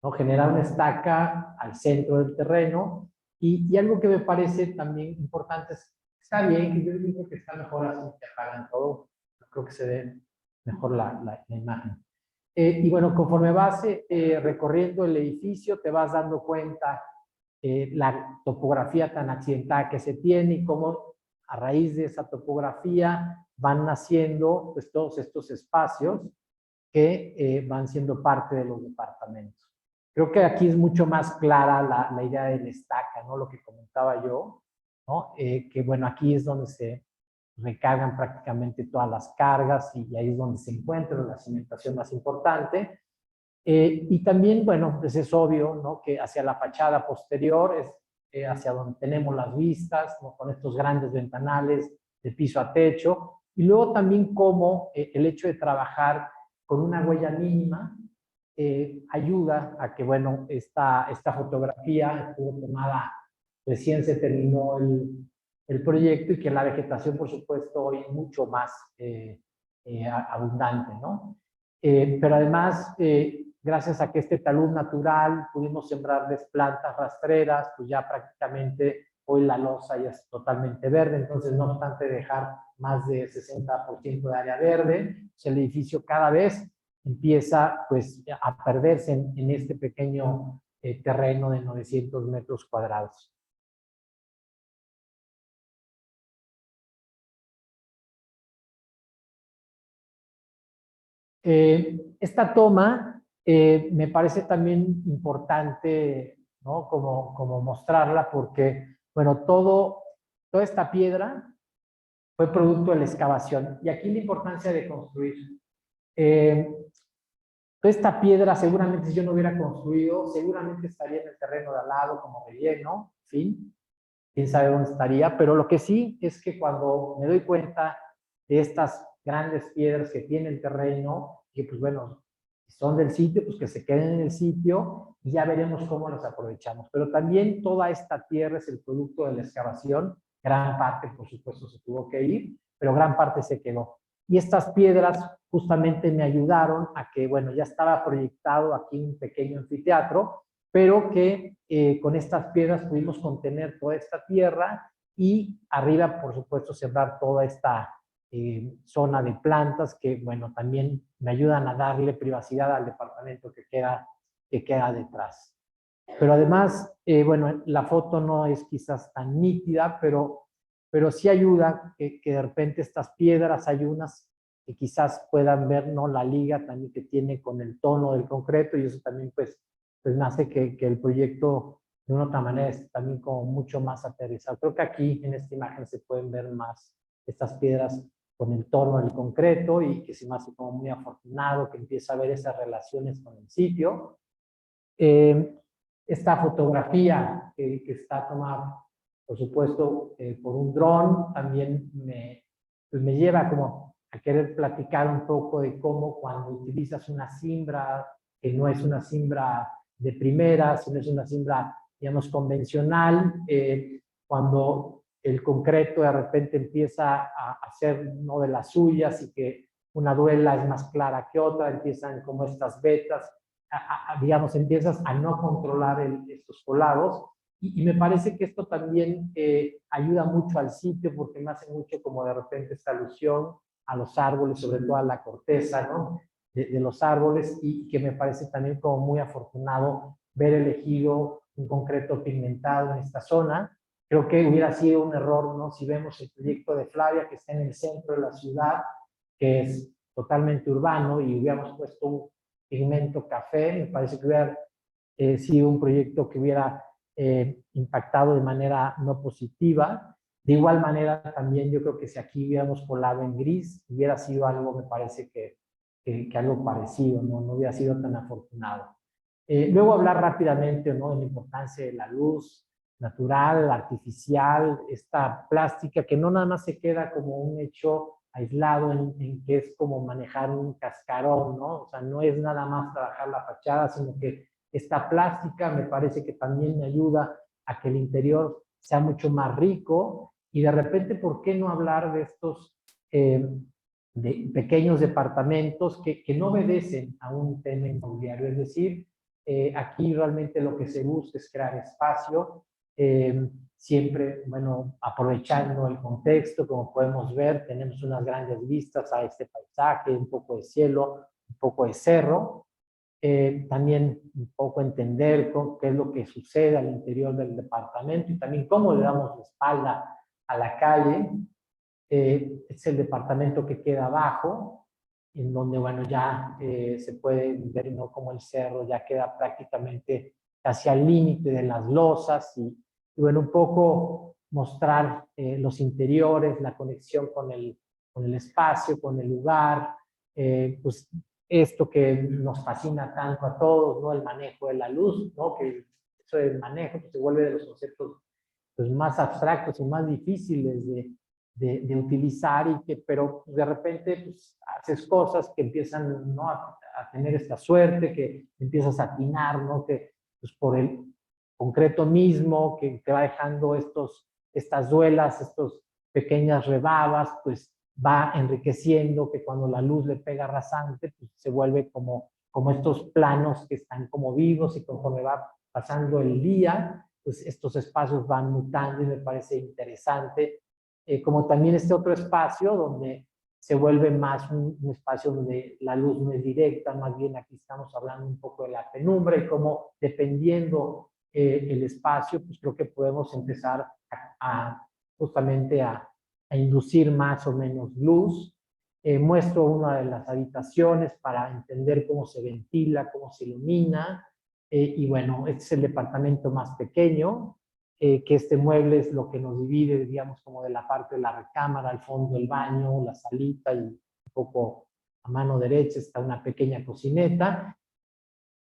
¿no? Generar una estaca al centro del terreno y algo que me parece también importante es, está bien, que yo digo que está mejor así, que apagan todo, creo que se ve mejor la imagen. Y bueno, conforme vas recorriendo el edificio, te vas dando cuenta la topografía tan accidentada que se tiene y cómo a raíz de esa topografía van naciendo pues, todos estos espacios que van siendo parte de los departamentos. Creo que aquí es mucho más clara la idea de la estaca, ¿no? Lo que comentaba yo, ¿no? Que bueno, aquí es donde se recargan prácticamente todas las cargas y ahí es donde se encuentra la cimentación más importante. Y también, bueno, pues es obvio, ¿no? Que hacia la fachada posterior es hacia donde tenemos las vistas, ¿no? Con estos grandes ventanales de piso a techo. Y luego también cómo el hecho de trabajar con una huella mínima ayuda a que, bueno, esta fotografía estuvo tomada, recién se terminó el proyecto y que la vegetación, por supuesto, hoy es mucho más abundante, ¿no? Pero además, gracias a que este talud natural pudimos sembrarles plantas rastreras, pues ya prácticamente hoy la losa ya es totalmente verde, entonces no obstante dejar más de 60% de área verde, pues el edificio cada vez empieza pues a perderse en este pequeño terreno de 900 metros cuadrados. Esta toma me parece también importante, ¿no? Como mostrarla porque, bueno, toda esta piedra fue producto de la excavación. Y aquí la importancia de construir. Toda esta piedra seguramente si yo no hubiera construido, seguramente estaría en el terreno de al lado como relleno, en fin, quién sabe dónde estaría, pero lo que sí es que cuando me doy cuenta de estas grandes piedras que tiene el terreno, que pues bueno, si son del sitio, pues que se queden en el sitio y ya veremos cómo las aprovechamos. Pero también toda esta tierra es el producto de la excavación, gran parte por supuesto se tuvo que ir, pero gran parte se quedó. Y estas piedras justamente me ayudaron a que, bueno, ya estaba proyectado aquí un pequeño anfiteatro, pero que con estas piedras pudimos contener toda esta tierra y arriba, por supuesto, sembrar toda esta zona de plantas que, bueno, también me ayudan a darle privacidad al departamento que queda detrás. Pero además, bueno, la foto no es quizás tan nítida, pero sí ayuda que de repente estas piedras hay unas que quizás puedan ver, ¿no? La liga también que tiene con el tono del concreto y eso también pues me hace que el proyecto de una otra manera es también como mucho más aterrizado. Creo que aquí en esta imagen se pueden ver más estas piedras con el tono del concreto y que se me hace como muy afortunado que empieza a ver esas relaciones con el sitio. Esta fotografía que está tomada, por supuesto, por un dron, también pues me lleva como a querer platicar un poco de cómo cuando utilizas una cimbra, que no es una cimbra de primera, sino es una cimbra, digamos, convencional, cuando el concreto de repente empieza a hacer uno de las suyas y que una duela es más clara que otra, empiezan como estas vetas, digamos, empiezas a no controlar estos colados. Y me parece que esto también ayuda mucho al sitio porque me hace mucho como de repente esta alusión a los árboles, sobre todo a la corteza, ¿no? De los árboles y que me parece también como muy afortunado ver elegido un concreto pigmentado en esta zona. Creo que hubiera sido un error, ¿no? Si vemos el proyecto de Flavia que está en el centro de la ciudad, que es totalmente urbano y hubiéramos puesto un pigmento café, me parece que hubiera sido un proyecto que hubiera impactado de manera no positiva. De igual manera, también yo creo que si aquí hubiéramos colado en gris, hubiera sido algo, me parece que algo parecido, ¿no? No hubiera sido tan afortunado. Luego hablar rápidamente, ¿no? De la importancia de la luz natural, artificial, esta plástica que no nada más se queda como un hecho aislado en que es como manejar un cascarón, ¿no? O sea, no es nada más trabajar la fachada, sino que esta plástica me parece que también me ayuda a que el interior sea mucho más rico y de repente, ¿por qué no hablar de estos de pequeños departamentos que no obedecen a un tema inmobiliario? Es decir, aquí realmente lo que se busca es crear espacio, siempre, bueno, aprovechando el contexto, como podemos ver, tenemos unas grandes vistas a este paisaje, un poco de cielo, un poco de cerro, también un poco entender qué es lo que sucede al interior del departamento y también cómo le damos la espalda a la calle. Es el departamento que queda abajo, en donde, bueno, ya se puede ver, ¿no?, como el cerro ya queda prácticamente hacia el límite de las losas y, bueno, un poco mostrar los interiores, la conexión con el espacio, con el lugar, pues esto que nos fascina tanto a todos, ¿no? El manejo de la luz, ¿no? Que eso del manejo pues, se vuelve de los conceptos pues, más abstractos y más difíciles de utilizar y que, pero de repente pues, haces cosas que empiezan, ¿no?, a tener esta suerte, que empiezas a atinar, ¿no?, que pues, por el concreto mismo, que te va dejando estas duelas, estas pequeñas rebabas, pues va enriqueciendo, que cuando la luz le pega rasante, pues se vuelve como estos planos que están como vivos y conforme va pasando el día, pues estos espacios van mutando y me parece interesante. Como también este otro espacio donde se vuelve más un espacio donde la luz no es directa, más bien aquí estamos hablando un poco de la penumbra y cómo dependiendo el espacio, pues creo que podemos empezar justamente a inducir más o menos luz. Muestro una de las habitaciones para entender cómo se ventila, cómo se ilumina, y bueno, este es el departamento más pequeño, que este mueble es lo que nos divide, digamos, como de la parte de la recámara, al fondo el baño, la salita y un poco a mano derecha está una pequeña cocineta.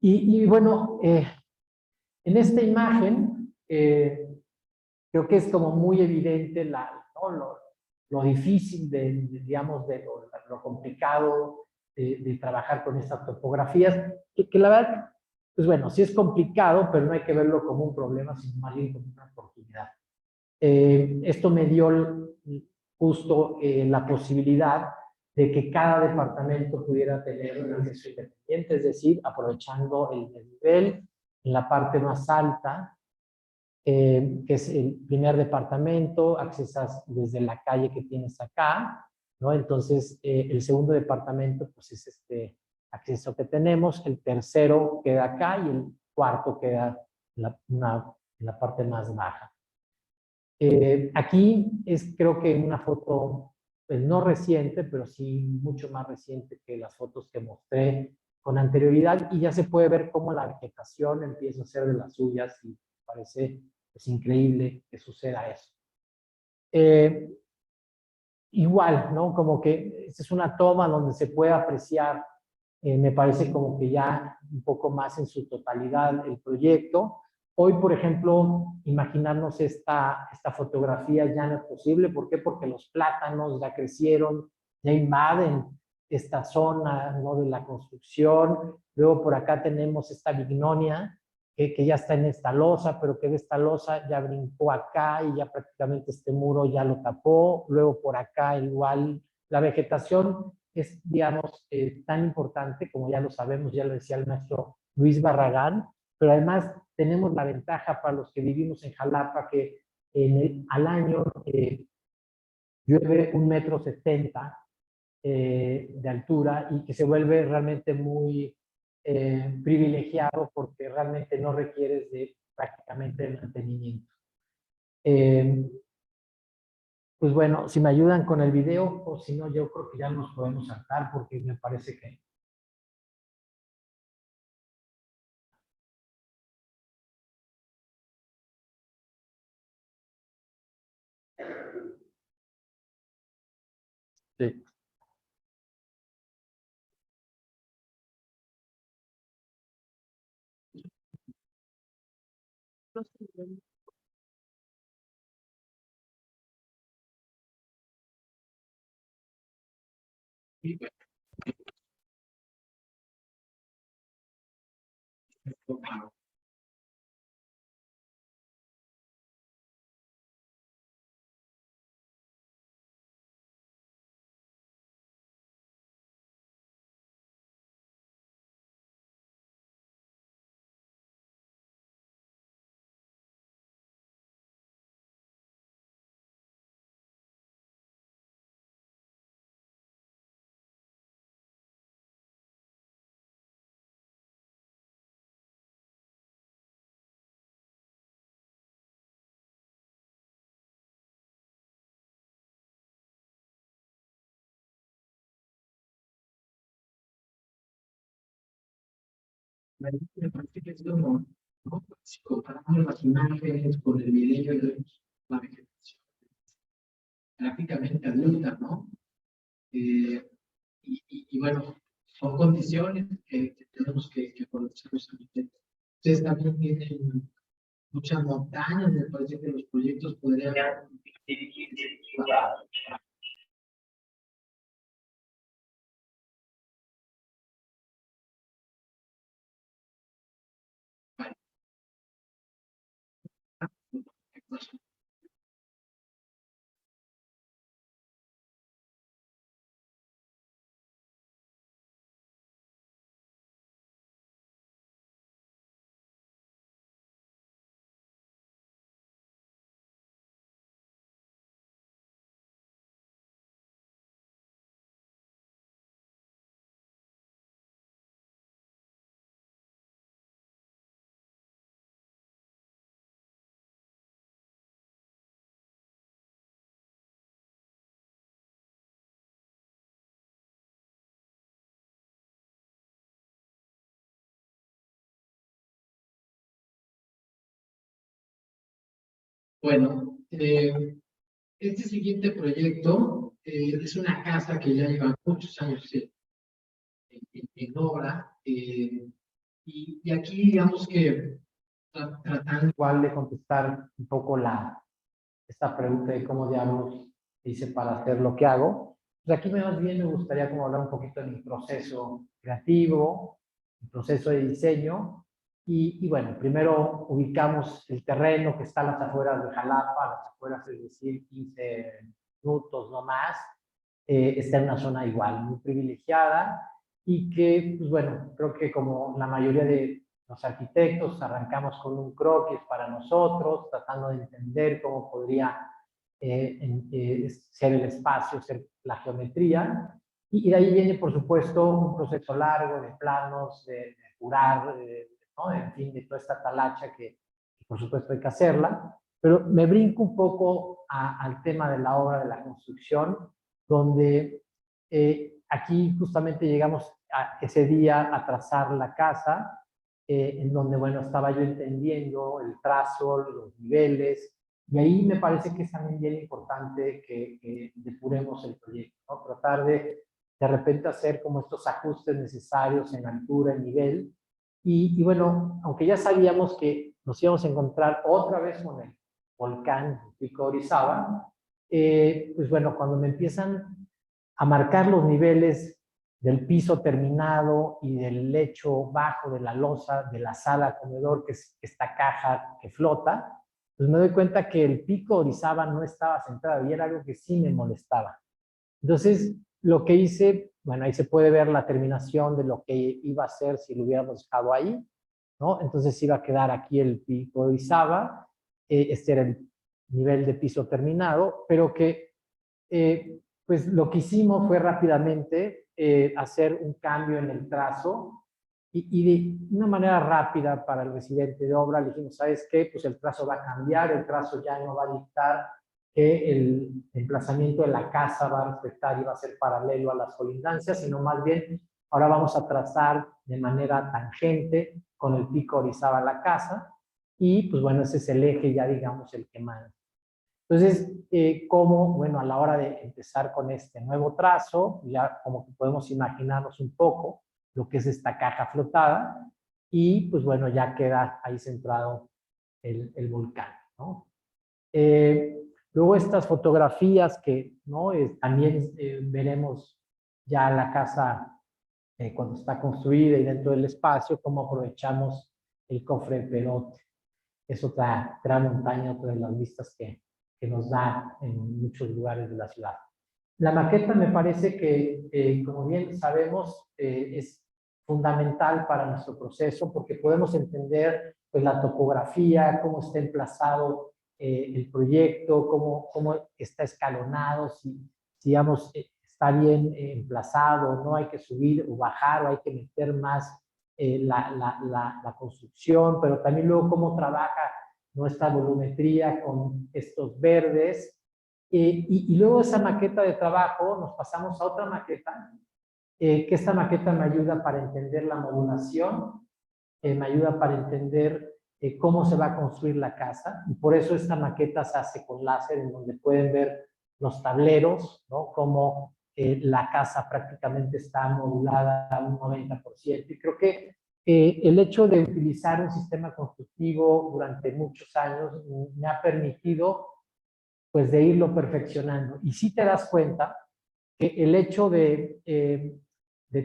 Y bueno, en esta imagen creo que es como muy evidente ¿no?, lo difícil digamos, de lo complicado de trabajar con estas topografías, que la verdad, pues bueno, sí es complicado, pero no hay que verlo como un problema, sino más bien como una oportunidad. Esto me dio justo la posibilidad de que cada departamento pudiera tener un acceso independiente, es decir, aprovechando el desnivel en la parte más alta, que es el primer departamento, accesas desde la calle que tienes acá, ¿no? Entonces, el segundo departamento, pues es este acceso que tenemos, el tercero queda acá y el cuarto queda en la parte más baja. Aquí es creo que una foto, pues no reciente, pero sí mucho más reciente que las fotos que mostré con anterioridad y ya se puede ver cómo la vegetación empieza a ser de las suyas y parece pues, increíble que suceda eso. Igual, ¿no? Como que esta es una toma donde se puede apreciar, me parece como que ya un poco más en su totalidad el proyecto. Hoy, por ejemplo, imaginarnos esta fotografía ya no es posible. ¿Por qué? Porque los plátanos ya crecieron, ya invaden esta zona, ¿no?, de la construcción. Luego por acá tenemos esta bignonia que ya está en esta losa, pero que de esta losa ya brincó acá y ya prácticamente este muro ya lo tapó. Luego por acá igual la vegetación es, digamos, tan importante, como ya lo sabemos, ya lo decía el maestro Luis Barragán, pero además tenemos la ventaja para los que vivimos en Jalapa que al año llueve 1,70 m de altura y que se vuelve realmente muy privilegiado porque realmente no requieres de prácticamente mantenimiento. Pues bueno, si me ayudan con el video o si no, yo creo que ya nos podemos saltar porque me parece que... Sí. Y bueno, me parece que es como, ¿no? Si comparamos las imágenes con el video, la vegetación prácticamente adulta, ¿no? Y bueno, son condiciones que tenemos que conocer justamente. Ustedes también tienen muchas montañas, me parece que los proyectos podrían Bueno, este siguiente proyecto es una casa que ya lleva muchos años en obra, y aquí digamos que tratando Igual de contestar un poco esta pregunta de cómo diablos hice para hacer lo que hago. Pues aquí más bien me gustaría como hablar un poquito de mi proceso creativo, mi proceso de diseño. Y bueno, primero ubicamos el terreno que está a las afueras de Jalapa, a las afueras, es decir, 15 minutos, no más. Está en una zona igual, muy privilegiada y que, pues bueno, creo que como la mayoría de los arquitectos arrancamos con un croquis para nosotros, tratando de entender cómo podría ser el espacio, ser la geometría, y de ahí viene, por supuesto, un proceso largo de planos, de curar, ¿no? En fin, de toda esta talacha que por supuesto hay que hacerla, pero me brinco un poco al tema de la obra de la construcción, donde aquí justamente llegamos ese día a trazar la casa, en donde, bueno, estaba yo entendiendo el trazo, los niveles, y ahí me parece que es también bien importante que depuremos el proyecto, ¿no? Tratar de repente hacer como estos ajustes necesarios en altura, en nivel, y bueno, aunque ya sabíamos que nos íbamos a encontrar otra vez con el volcán Pico Orizaba, pues bueno, cuando me empiezan a marcar los niveles del piso terminado y del lecho bajo de la losa de la sala comedor, que es esta caja que flota, pues me doy cuenta que el Pico Orizaba no estaba centrado y era algo que sí me molestaba. Entonces, lo que hice, bueno, ahí se puede ver la terminación de lo que iba a hacer si lo hubiéramos dejado ahí, ¿no? Entonces iba a quedar aquí el Pico Orizaba, este era el nivel de piso terminado, pero que pues lo que hicimos fue rápidamente hacer un cambio en el trazo y de una manera rápida para el residente de obra le dijimos, ¿sabes qué? Pues el trazo va a cambiar, el trazo ya no va a dictar que el emplazamiento de la casa va a respetar y va a ser paralelo a las colindancias, sino más bien ahora vamos a trazar de manera tangente con el Pico Orizaba la casa y pues bueno, ese es el eje ya digamos el que manda. Entonces, como, bueno, a la hora de empezar con este nuevo trazo, ya como que podemos imaginarnos un poco lo que es esta caja flotada y pues bueno, ya queda ahí centrado el volcán, ¿no? Luego estas fotografías que, ¿no? También veremos ya la casa cuando está construida y dentro del espacio, cómo aprovechamos el cofre de perote. Es otra gran montaña, otra de las vistas que nos da en muchos lugares de la ciudad. La maqueta me parece que, como bien sabemos, es fundamental para nuestro proceso porque podemos entender pues, la topografía, cómo está emplazado el proyecto, cómo está escalonado, si digamos, está bien emplazado, no hay que subir o bajar, o hay que meter más la construcción, pero también luego cómo trabaja nuestra volumetría con estos verdes. Y luego de esa maqueta de trabajo nos pasamos a otra maqueta, que esta maqueta me ayuda para entender la modulación, me ayuda para entender cómo se va a construir la casa, y por eso esta maqueta se hace con láser, en donde pueden ver los tableros, ¿no? Cómo la casa prácticamente está modulada a un 90%. Y creo que el hecho de utilizar un sistema constructivo durante muchos años me ha permitido pues de irlo perfeccionando. Y si te das cuenta que el hecho de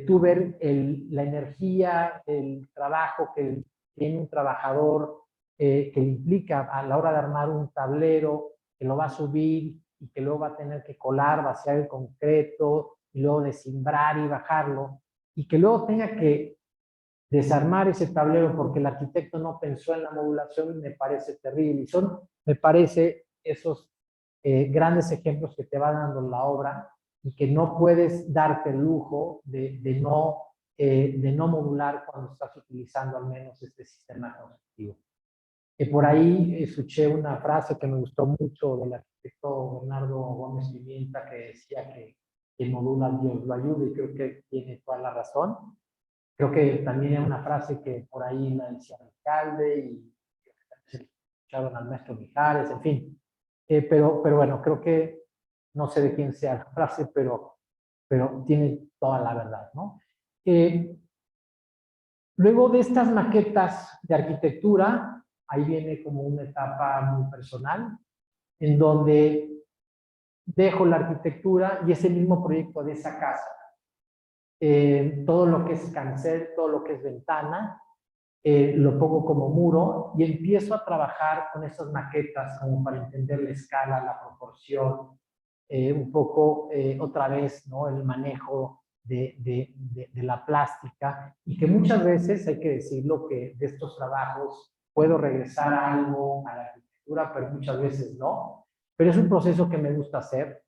tú ver la energía, el trabajo que tiene un trabajador, que le implica a la hora de armar un tablero, que lo va a subir y que luego va a tener que colar, vaciar el concreto, y luego descimbrar y bajarlo, y que luego tenga que desarmar ese tablero porque el arquitecto no pensó en la modulación, me parece terrible. Y son, me parece, esos grandes ejemplos que te va dando la obra y que no puedes darte el lujo de no modular cuando estás utilizando al menos este sistema constructivo. Por ahí escuché una frase que me gustó mucho del arquitecto Bernardo Gómez Pimienta, que decía que quien modula Dios lo ayuda, y creo que tiene toda la razón. Creo que también hay una frase que por ahí la decía el alcalde y se escucharon al maestro Mijares, en fin. Pero bueno, creo que no sé de quién sea la frase, pero tiene toda la verdad, ¿no? Luego de estas maquetas de arquitectura, ahí viene como una etapa muy personal, en donde dejo la arquitectura y ese mismo proyecto de esa casa, todo lo que es cancel, todo lo que es ventana, lo pongo como muro y empiezo a trabajar con esas maquetas como para entender la escala, la proporción, un poco otra vez, ¿no? El manejo de la plástica, y que muchas veces, hay que decirlo, que de estos trabajos puedo regresar a algo, a la arquitectura, pero muchas veces no. Pero es un proceso que me gusta hacer,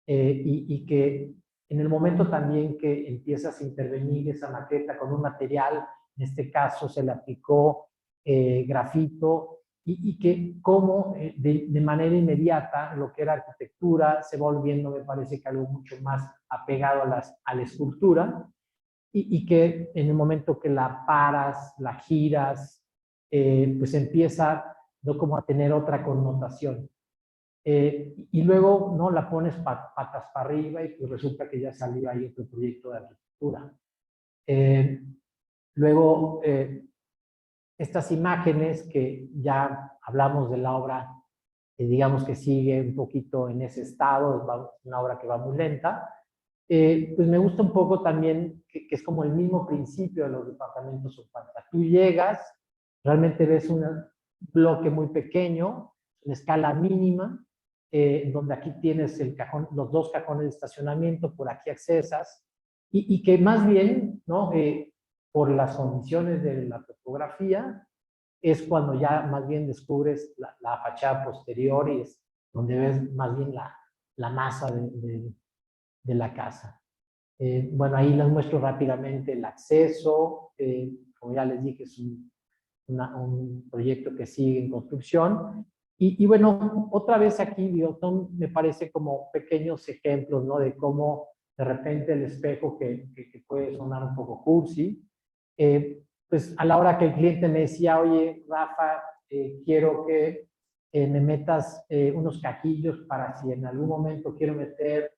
y que en el momento también que empiezas a intervenir esa maqueta con un material, en este caso se le aplicó grafito, y que como de manera inmediata lo que era arquitectura se va volviendo, me parece que algo mucho más apegado a la escultura, y que en el momento que la paras, la giras, pues empieza, ¿no?, como a tener otra connotación. Y luego, ¿no?, la pones patas para arriba y pues resulta que ya salió ahí otro proyecto de arquitectura. Luego, estas imágenes que ya hablamos de la obra, digamos que sigue un poquito en ese estado, es una obra que va muy lenta, pues me gusta un poco también que es como el mismo principio de los departamentos o planta. Tú llegas, realmente ves un bloque muy pequeño, en escala mínima, donde aquí tienes el cajón, los dos cajones de estacionamiento, por aquí accesas, y que más bien, ¿no?, por las condiciones de la topografía, es cuando ya más bien descubres la fachada posterior, y es donde ves más bien la masa de la casa. Bueno, ahí les muestro rápidamente el acceso. Como ya les dije, es un proyecto que sigue en construcción. Y bueno, otra vez aquí, digo, me parece como pequeños ejemplos, ¿no?, de cómo de repente el espejo, que puede sonar un poco cursi, pues a la hora que el cliente me decía, oye, Rafa, quiero que me metas unos cajillos para si en algún momento quiero meter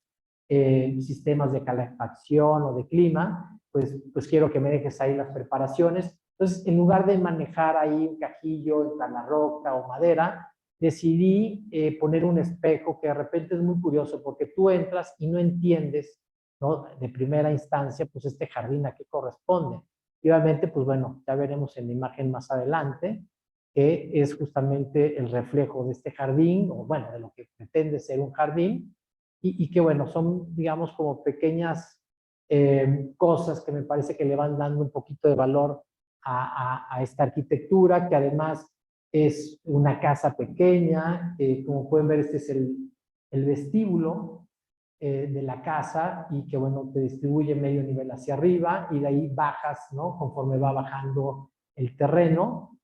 sistemas de calefacción o de clima, pues quiero que me dejes ahí las preparaciones. Entonces, en lugar de manejar ahí un cajillo en tabla roca o madera, decidí poner un espejo, que de repente es muy curioso porque tú entras y no entiendes ¿no? De primera instancia, pues este jardín a qué corresponde. Y obviamente, pues bueno, ya veremos en la imagen más adelante, que es justamente el reflejo de este jardín, o bueno, de lo que pretende ser un jardín, y que bueno, son, digamos, como pequeñas cosas que me parece que le van dando un poquito de valor a esta arquitectura, que además es una casa pequeña, como pueden ver, este es el vestíbulo de la casa y que, bueno, te distribuye medio nivel hacia arriba y de ahí bajas, ¿no? Conforme va bajando el terreno,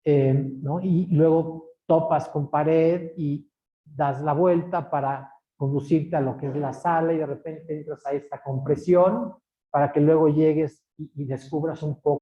¿no? Y luego topas con pared y das la vuelta para conducirte a lo que es la sala y de repente entras a esta compresión para que luego llegues y descubras un poco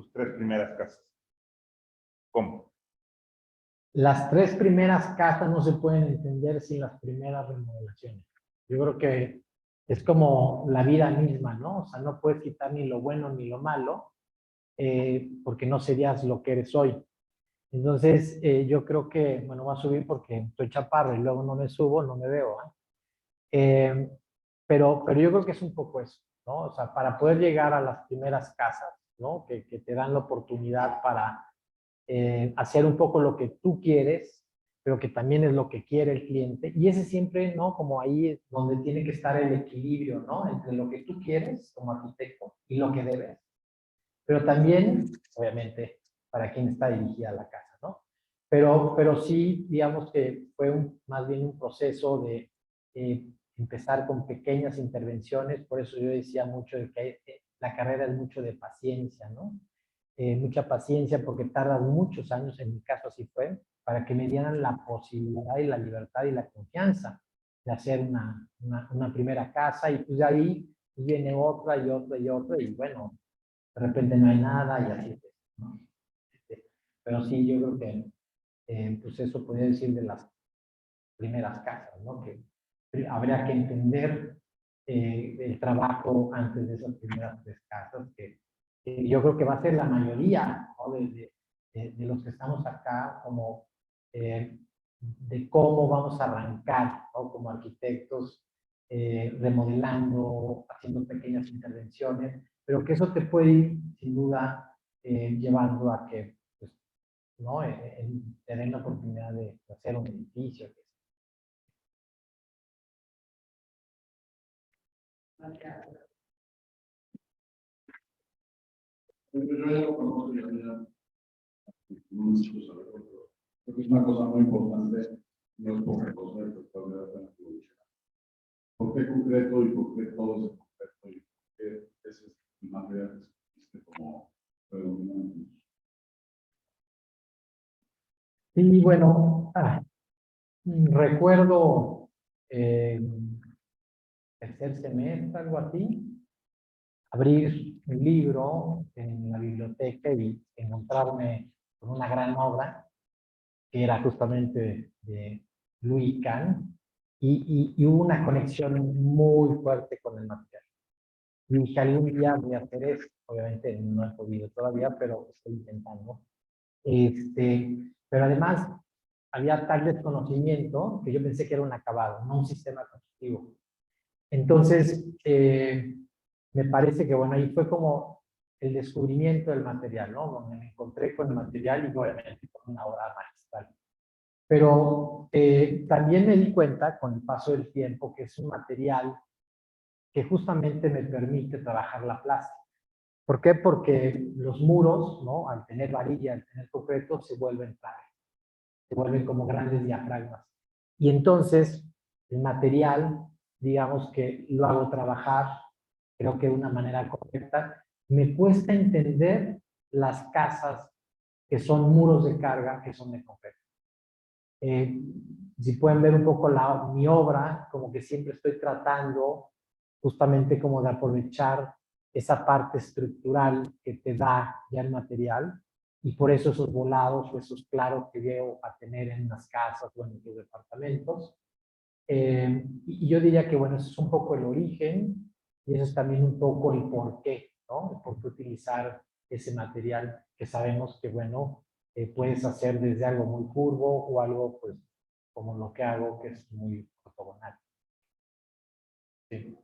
tus 3 primeras casas? ¿Cómo? Las 3 primeras casas no se pueden entender sin las primeras remodelaciones. Yo creo que es como la vida misma, ¿no? O sea, no puedes quitar ni lo bueno ni lo malo, porque no serías lo que eres hoy. Entonces, yo creo que, bueno, voy a subir porque estoy chaparro y luego no me subo, no me veo. Pero yo creo que es un poco eso, ¿no? O sea, para poder llegar a las primeras casas, ¿no? Que te dan la oportunidad para hacer un poco lo que tú quieres, pero que también es lo que quiere el cliente. Y ese siempre, ¿no? Como ahí es donde tiene que estar el equilibrio, ¿no? Entre lo que tú quieres como arquitecto y lo que debes. Pero también, obviamente, para quién está dirigida la casa, ¿no? Pero sí, digamos que fue más bien un proceso de empezar con pequeñas intervenciones. Por eso yo decía mucho de que la carrera es mucho de paciencia, ¿no? Mucha paciencia porque tardas muchos años, en mi caso así fue, para que me dieran la posibilidad y la libertad y la confianza de hacer una primera casa, y pues de ahí pues viene otra y otra y otra, y bueno, de repente no hay nada y así, ¿no? Pero sí, yo creo que pues eso podría decir de las primeras casas, ¿no? Que habría que entender el trabajo antes de esas primeras 3 casas, que yo creo que va a ser la mayoría, ¿no? de los que estamos acá, como de cómo vamos a arrancar, ¿no? Como arquitectos, remodelando, haciendo pequeñas intervenciones, pero que eso te puede ir, sin duda, llevando a que, pues, ¿no? Te den la oportunidad de hacer un edificio. Yo ya lo conozco, muchos saberlo, pero creo que es una cosa muy importante, no es poca cosa, y pues vale la pena que lo diga. ¿Por qué concreto y por qué todo es concreto y por qué ese es el material que existe como predominante? Y bueno, recuerdo tercer semestre, algo así, abrir un libro en la biblioteca y encontrarme con una gran obra que era justamente de Louis Kahn, y hubo una conexión muy fuerte con el material. Y dije, algún día voy a hacer eso. Obviamente no he podido todavía, pero estoy intentando. Pero además había tal desconocimiento que yo pensé que era un acabado, no un sistema constructivo. Entonces, me parece que, bueno, ahí fue como el descubrimiento del material, ¿no? Donde me encontré con el material y obviamente con una obra magistral. Pero también me di cuenta con el paso del tiempo que es un material que justamente me permite trabajar la plástica. ¿Por qué? Porque los muros, ¿no? Al tener varilla, al tener concreto, se vuelven planos, se vuelven como grandes diafragmas. Y entonces, el material, digamos que lo hago trabajar, creo que de una manera correcta. Me cuesta entender las casas que son muros de carga, que son de concreto. Si pueden ver un poco mi obra, como que siempre estoy tratando justamente como de aprovechar esa parte estructural que te da ya el material, y por eso esos volados o esos claros que llego a tener en las casas o en los departamentos. Y yo diría que, bueno, eso es un poco el origen, y eso es también un poco el por qué, ¿no? El por qué utilizar ese material que sabemos que, bueno, puedes hacer desde algo muy curvo o algo, pues, como lo que hago, que es muy ortogonal. Sí.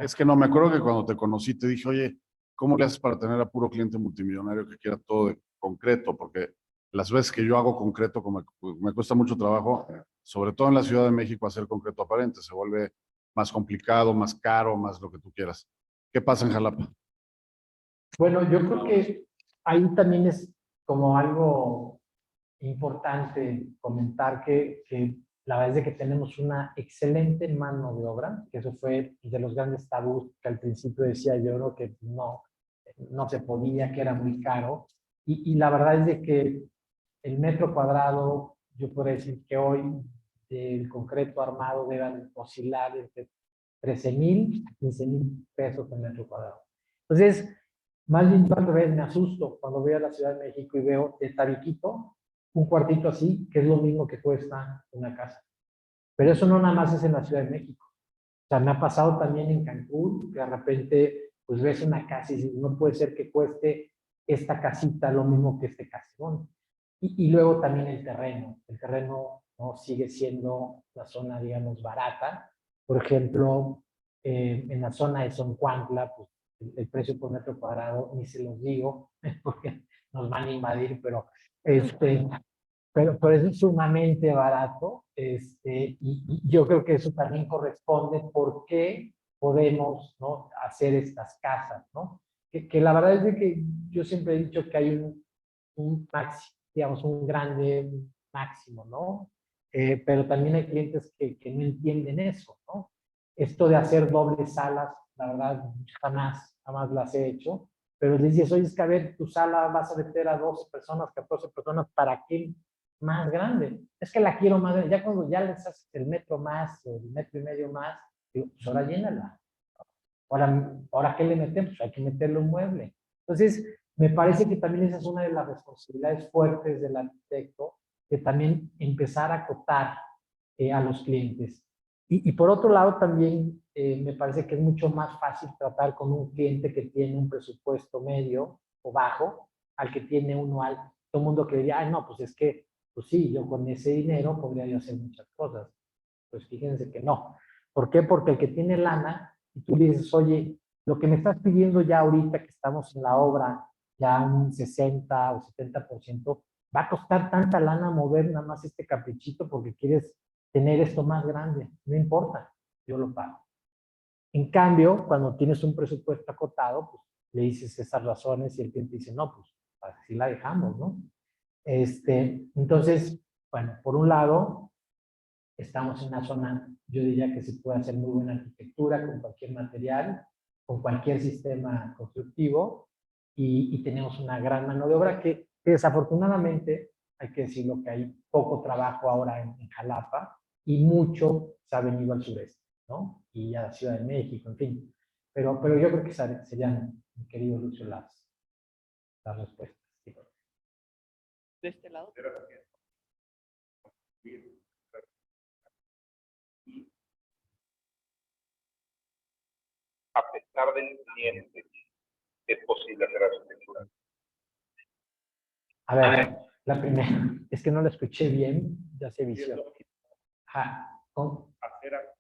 Es que no, me acuerdo que cuando te conocí te dije, oye, ¿cómo le haces para tener a puro cliente multimillonario que quiera todo de concreto? Porque las veces que yo hago concreto, como me cuesta mucho trabajo, sobre todo en la Ciudad de México, hacer concreto aparente. Se vuelve más complicado, más caro, más lo que tú quieras. ¿Qué pasa en Jalapa? Bueno, yo creo que ahí también es como algo importante comentar que la verdad es que tenemos una excelente mano de obra, que eso fue de los grandes tabús que al principio decía yo, ¿no? Que no se podía, que era muy caro. Y la verdad es de que el metro cuadrado, yo podría decir que hoy el concreto armado debe oscilar entre 13,000 a 15,000 pesos el metro cuadrado. Entonces, más bien yo al revés me asusto cuando voy a la Ciudad de México y veo de tabiquito un cuartito así, que es lo mismo que cuesta una casa. Pero eso no nada más es en la Ciudad de México. O sea, me ha pasado también en Cancún, que de repente pues ves una casa y dices, no puede ser que cueste esta casita lo mismo que este casón. Y luego también el terreno. El terreno no sigue siendo la zona, digamos, barata. Por ejemplo, en la zona de Zoncuantla, pues el precio por metro cuadrado, ni se los digo, porque nos van a invadir, pero es sumamente barato, y yo creo que eso también corresponde por qué podemos, ¿no?, hacer estas casas, ¿no? Que la verdad es de que yo siempre he dicho que hay un máximo, digamos, un grande máximo, ¿no? Pero también hay clientes que no entienden eso, ¿no? Esto de hacer dobles salas, la verdad, jamás las he hecho, pero les dices, oye, es que a ver, tu sala vas a meter a 12 personas, 14 personas, ¿para qué más grande? Es que la quiero más grande. Ya cuando ya les haces el metro más, o el metro y medio más, digo, pues ahora llénala. Ahora ¿qué le metemos? Pues hay que meterle un mueble. Entonces, me parece que también esa es una de las responsabilidades fuertes del arquitecto, que también empezar a acotar a los clientes. Y por otro lado, también me parece que es mucho más fácil tratar con un cliente que tiene un presupuesto medio o bajo, al que tiene uno alto. Todo el mundo que diría, ay, no, pues es que, pues sí, yo con ese dinero podría yo hacer muchas cosas. Pues fíjense que no. ¿Por qué? Porque el que tiene lana, y tú le dices, oye, lo que me estás pidiendo ya ahorita que estamos en la obra, ya un 60 o 70%, va a costar tanta lana mover nada más este caprichito porque quieres tener esto más grande. No importa, yo lo pago. En cambio, cuando tienes un presupuesto acotado, pues le dices esas razones y el cliente dice, no, pues así la dejamos, ¿no? Entonces, bueno, por un lado, estamos en una zona, yo diría que se puede hacer muy buena arquitectura con cualquier material, con cualquier sistema constructivo, y tenemos una gran mano de obra que desafortunadamente, hay que decirlo, que hay poco trabajo ahora en Jalapa, y mucho se ha venido al sureste, ¿no? Y a la Ciudad de México, en fin. Pero yo creo que serían, mi querido Lucio, las respuestas. Sí. De este lado. A pesar del cliente, es posible hacer arquitectura. A ver, la primera, es que no la escuché bien, ya se vició. Ajá. Hacer arquitectura.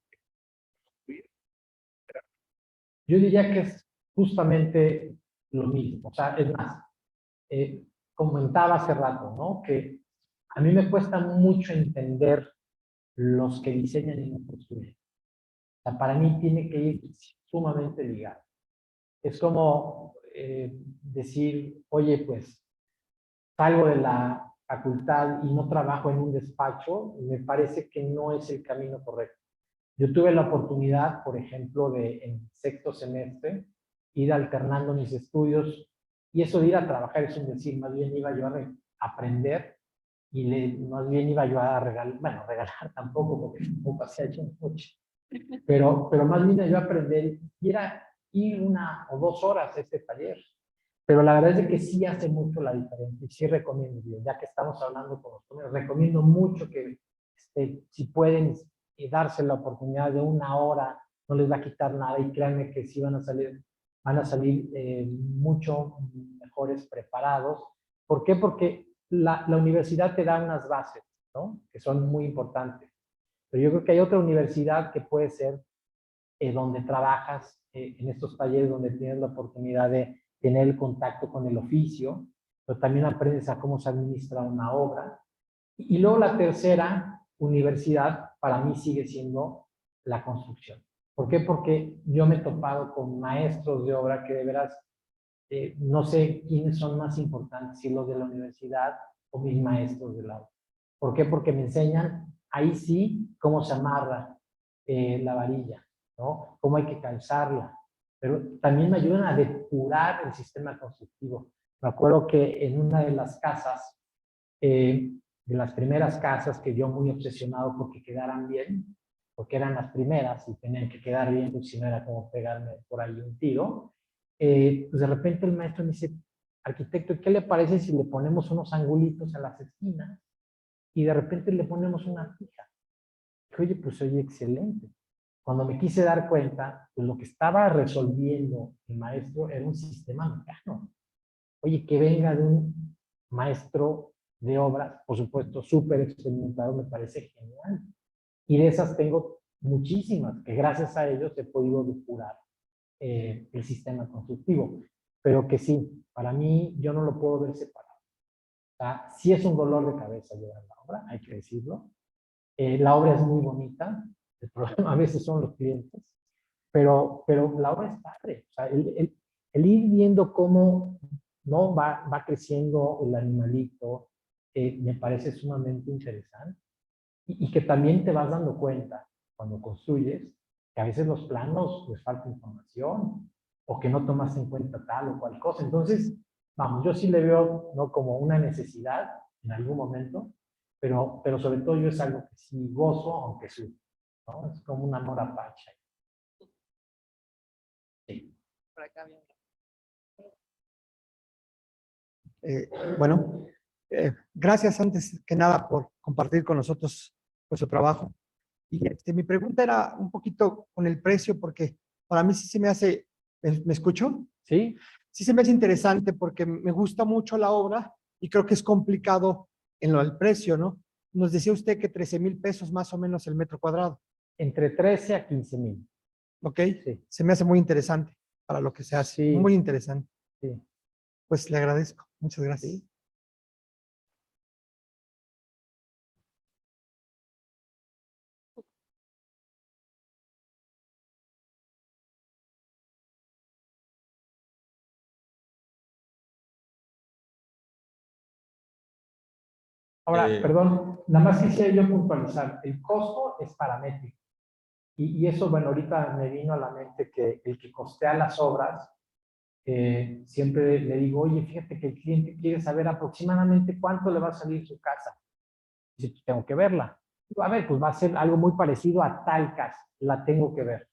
Yo diría que es justamente lo mismo. O sea, es más, comentaba hace rato, ¿no? Que a mí me cuesta mucho entender los que diseñan y no construyen. O sea, para mí tiene que ir sumamente ligado. Es como decir, oye, pues salgo de la facultad y no trabajo en un despacho, me parece que no es el camino correcto. Yo tuve la oportunidad, por ejemplo, de en sexto semestre, ir alternando mis estudios, y eso de ir a trabajar es un decir, más bien iba yo a aprender, y más bien iba yo a regalar, bueno, regalar tampoco, porque tampoco se ha hecho mucho, pero más bien yo a aprender, y era ir 1 o 2 horas a este taller. Pero la verdad es que sí hace mucho la diferencia, y sí recomiendo, ya que estamos hablando con los jóvenes, recomiendo mucho que si pueden darse la oportunidad de 1 hora, no les va a quitar nada, y créanme que sí van a salir mucho mejores preparados. ¿Por qué? Porque la universidad te da unas bases, ¿no?, que son muy importantes. Pero yo creo que hay otra universidad que puede ser donde trabajas, en estos talleres donde tienes la oportunidad de tener el contacto con el oficio, pero también aprendes a cómo se administra una obra. Y luego la tercera universidad para mí sigue siendo la construcción. ¿Por qué? Porque yo me he topado con maestros de obra que de veras no sé quiénes son más importantes, si los de la universidad o mis maestros de la obra. ¿Por qué? Porque me enseñan ahí sí cómo se amarra la varilla, ¿no? Cómo hay que calzarla. Pero también me ayudan a depurar el sistema constructivo. Me acuerdo que en una de las casas, de las primeras casas que yo muy obsesionado porque quedaran bien, porque eran las primeras y tenían que quedar bien, pues si no era como pegarme por ahí un tiro. Pues de repente el maestro me dice, arquitecto, ¿qué le parece si le ponemos unos angulitos a las esquinas y de repente le ponemos una fija? Dije, oye, pues oye, excelente. Cuando me quise dar cuenta, pues lo que estaba resolviendo el maestro era un sistema mecánico. Oye, que venga de un maestro de obras, por supuesto, súper experimentado, me parece genial. Y de esas tengo muchísimas, que gracias a ellos he podido depurar el sistema constructivo. Pero que sí, para mí yo no lo puedo ver separado. O sea, sí es un dolor de cabeza llevar la obra, hay que decirlo. La obra es muy bonita, el problema a veces son los clientes, pero la obra es padre. O sea, el ir viendo cómo no va creciendo el animalito, me parece sumamente interesante. Y que también te vas dando cuenta cuando construyes que a veces los planos les falta información o que no tomas en cuenta tal o cual cosa. Entonces, vamos, yo sí le veo no como una necesidad en algún momento, pero sobre todo yo es algo que sí gozo, aunque sufro, ¿no? Es como un amor apache. Sí. Por acá bien. Bueno, gracias antes que nada por compartir con nosotros vuestro trabajo. Y mi pregunta era un poquito con el precio, porque para mí sí se me hace, ¿me escucho? ¿Sí? Sí se me hace interesante porque me gusta mucho la obra y creo que es complicado en lo del precio, ¿no? Nos decía usted que 13,000 pesos más o menos el metro cuadrado, Entre 13 a 15,000. ¿ok? Sí. Se me hace muy interesante para lo que se hace, Sí. muy interesante. Sí. Pues le agradezco, muchas gracias. Sí. Ahora, perdón, nada más quisiera yo puntualizar, el costo es paramétrico. Y eso, bueno, ahorita me vino a la mente que el que costea las obras, siempre le digo, oye, fíjate que el cliente quiere saber aproximadamente cuánto le va a salir su casa. Dice, tengo que verla. Digo, a ver, pues va a ser algo muy parecido a tal casa, la tengo que ver.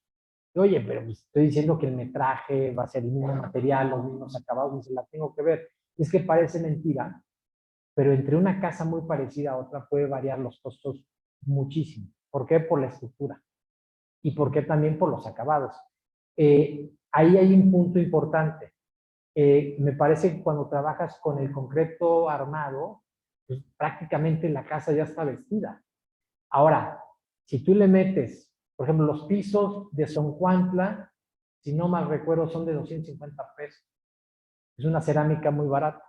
Oye, pero pues estoy diciendo que el metraje va a ser el mismo material, los mismos acabados, dice, la tengo que ver. Es que parece mentira, pero entre una casa muy parecida a otra puede variar los costos muchísimo. ¿Por qué? Por la estructura. ¿Y por qué también por los acabados? Ahí hay un punto importante. Me parece que cuando trabajas con el concreto armado, pues prácticamente la casa ya está vestida. Ahora, si tú le metes, por ejemplo, los pisos de Soncuantla, si no mal recuerdo, son de 250 pesos. Es una cerámica muy barata.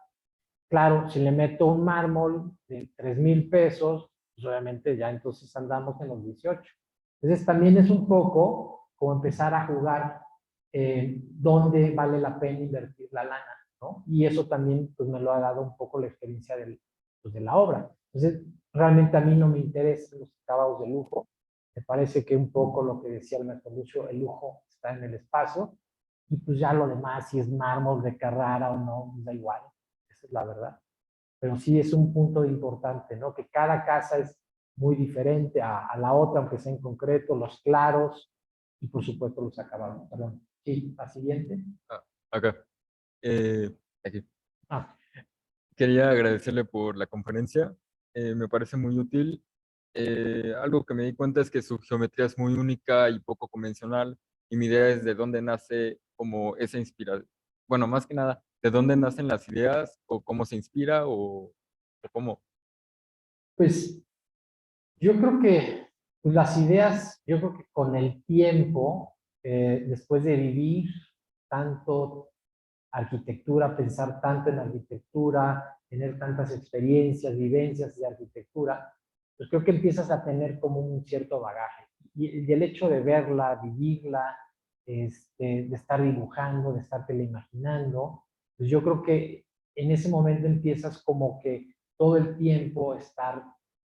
Claro, si le meto un mármol de 3,000 pesos, pues obviamente ya entonces andamos en los 18. Entonces también es un poco como empezar a jugar dónde vale la pena invertir la lana, ¿no? Y eso también pues me lo ha dado un poco la experiencia pues, de la obra. Entonces, realmente a mí no me interesan los acabados de lujo. Me parece que un poco lo que decía el maestro Lucio, el lujo está en el espacio y pues ya lo demás, si es mármol de Carrara o no, da igual. Esa es la verdad. Pero sí es un punto importante, ¿no? Que cada casa es muy diferente a la otra, aunque sea en concreto, los claros y por supuesto los acabados. Perdón. Sí, la siguiente. Acá. Aquí. Ah, Quería agradecerle por la conferencia. Me parece muy útil. Algo que me di cuenta es que su geometría es muy única y poco convencional. Y mi idea es de dónde nace como esa inspiración. Bueno, más que nada, de dónde nacen las ideas o cómo se inspira o cómo. pues yo creo que pues, las ideas, yo creo que con el tiempo, después de vivir tanto arquitectura, pensar tanto en arquitectura, tener tantas experiencias, vivencias de arquitectura, pues creo que empiezas a tener como un cierto bagaje. Y el hecho de verla, vivirla, de estar dibujando, de estártela imaginando, pues yo creo que en ese momento empiezas como que todo el tiempo estar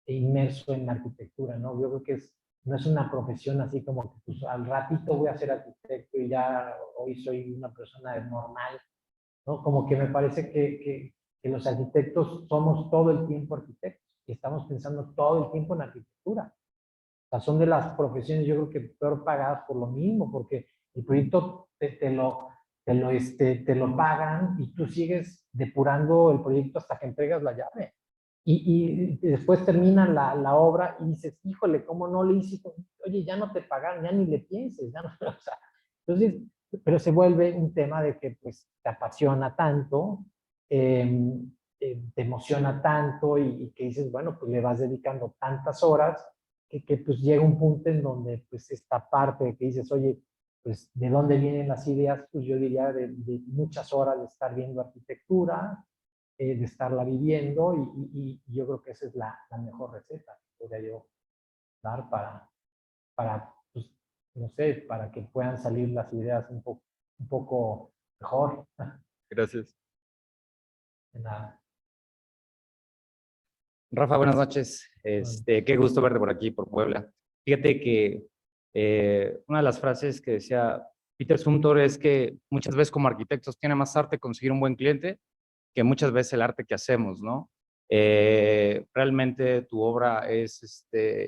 inmerso en la arquitectura, ¿no? Yo creo que no es una profesión así como que pues, al ratito voy a ser arquitecto y ya hoy soy una persona normal, ¿no? Como que me parece que los arquitectos somos todo el tiempo arquitectos y estamos pensando todo el tiempo en arquitectura. O sea, son de las profesiones, yo creo que peor pagadas por lo mismo, porque el proyecto te lo pagan y tú sigues depurando el proyecto hasta que entregas la llave. Y después termina la obra y dices, híjole, ¿cómo no le hice? Oye, ya no te pagaron, ya ni le pienses, ya no, o sea, entonces, pero se vuelve un tema de que pues te apasiona tanto, te emociona tanto y que dices, bueno, pues le vas dedicando tantas horas que pues llega un punto en donde pues esta parte de que dices, oye, pues de dónde vienen las ideas, pues yo diría de muchas horas de estar viendo arquitectura, de estarla viviendo y yo creo que esa es la mejor receta que podría yo dar para pues, no sé, para que puedan salir las ideas un poco mejor. Gracias. De nada. Rafa, buenas noches. Qué gusto verte por aquí, por Puebla. Fíjate que una de las frases que decía Peter Zumthor es que muchas veces como arquitectos tiene más arte conseguir un buen cliente que muchas veces el arte que hacemos, ¿no? Realmente tu obra es